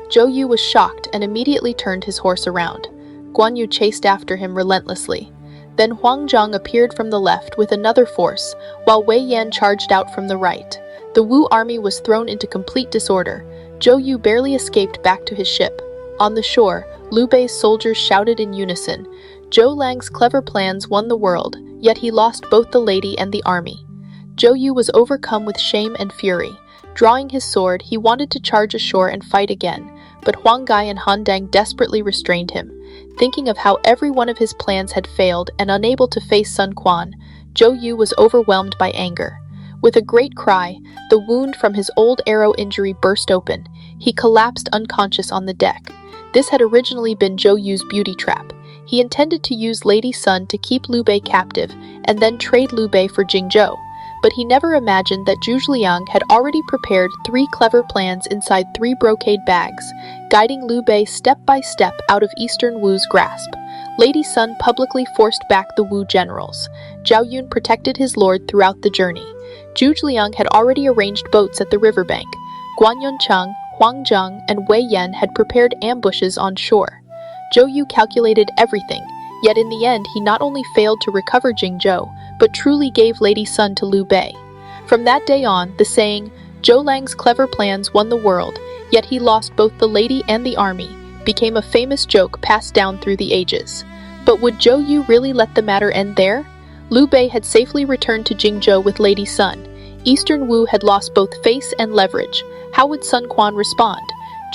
Zhou Yu was shocked and immediately turned his horse around. Guan Yu chased after him relentlessly. Then Huang Zhang appeared from the left with another force, while Wei Yan charged out from the right. The Wu army was thrown into complete disorder. Zhou Yu barely escaped back to his ship. On the shore, Liu Bei's soldiers shouted in unison. Zhou Lang's clever plans won the world, yet he lost both the lady and the army. Zhou Yu was overcome with shame and fury. Drawing his sword, he wanted to charge ashore and fight again, but Huang Gai and Han Dang desperately restrained him. Thinking of how every one of his plans had failed and unable to face Sun Quan, Zhou Yu was overwhelmed by anger. With a great cry, the wound from his old arrow injury burst open. He collapsed unconscious on the deck. This had originally been Zhou Yu's beauty trap. He intended to use Lady Sun to keep Liu Bei captive and then trade Liu Bei for Jingzhou. But he never imagined that Zhuge Liang had already prepared 3 clever plans inside 3 brocade bags, guiding Liu Bei step by step out of Eastern Wu's grasp. Lady Sun publicly forced back the Wu generals. Zhao Yun protected his lord throughout the journey. Zhuge Liang had already arranged boats at the riverbank. Guan Yun Chang, Huang Zhang, and Wei Yan had prepared ambushes on shore. Zhou Yu calculated everything, yet in the end he not only failed to recover Jingzhou, but truly gave Lady Sun to Liu Bei. From that day on, the saying, "Zhou Lang's clever plans won the world, yet he lost both the lady and the army," became a famous joke passed down through the ages. But would Zhou Yu really let the matter end there? Liu Bei had safely returned to Jingzhou with Lady Sun. Eastern Wu had lost both face and leverage. How would Sun Quan respond?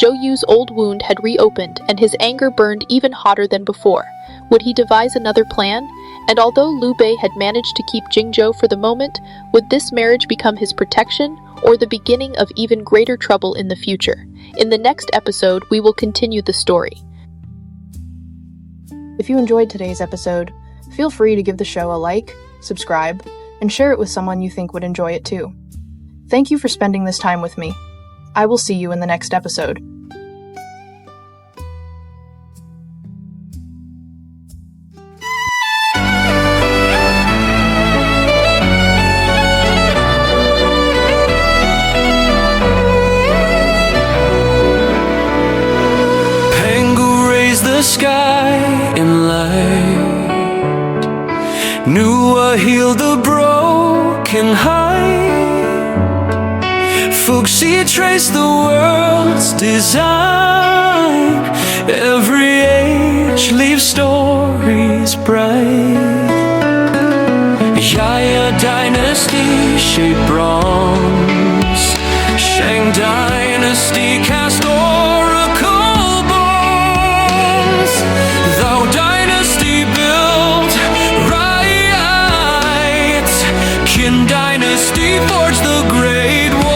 Zhou Yu's old wound had reopened, and his anger burned even hotter than before. Would he devise another plan? And although Liu Bei had managed to keep Jingzhou for the moment, would this marriage become his protection, or the beginning of even greater trouble in the future? In the next episode, we will continue the story. If you enjoyed today's episode, feel free to give the show a like, subscribe, and share it with someone you think would enjoy it too. Thank you for spending this time with me. I will see you in the next episode. The sky in light, Nuwa healed the broken heart. Fuxi traced the world's design. Every age leaves stories bright. Yaya dynasty shaped bronze. Shang dynasty cast oracle. Thou dynasty built right. Qin dynasty forged the great walls.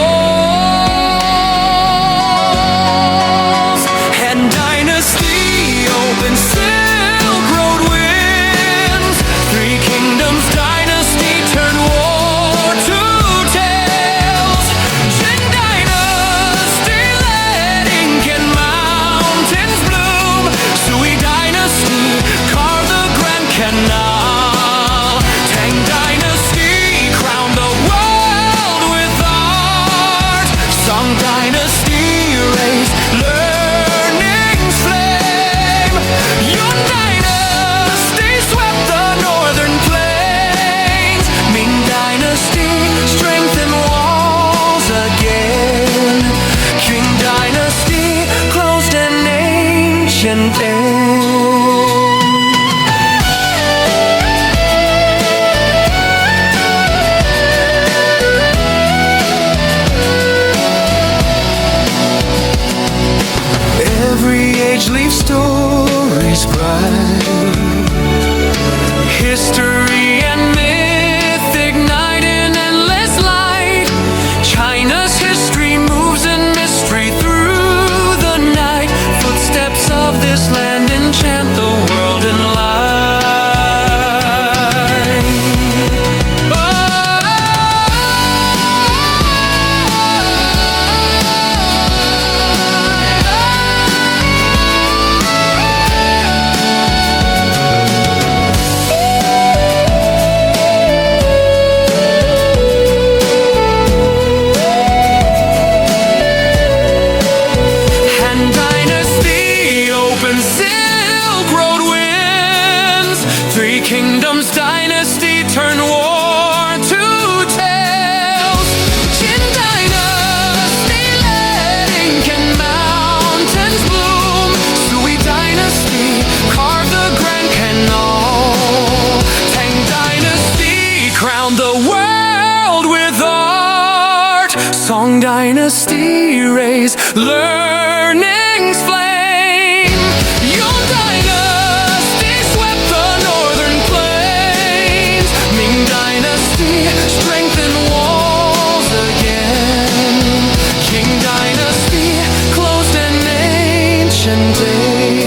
Han dynasty opened Silk Road winds. 3 kingdoms dynasty turned war to tales. Qin dynasty Dynasty raised learning's flame. Yuan Dynasty swept the northern plains. Ming Dynasty strengthened walls again. Qing Dynasty closed an ancient end. Every age leaves stories bright. History and myth ignite in endless light. China's history moves in mystery through the night. Footsteps of this land enchant the world in light. Kingdoms dynasty turn war to tales. Qin dynasty led ink and mountains bloom. Sui dynasty carved the Grand Canal. Tang dynasty crowned the world with art. Song dynasty raised learning's flame. Yuan dynasty swept the northern plains. Ming dynasty strengthened walls again. Qing dynasty closed an ancient day.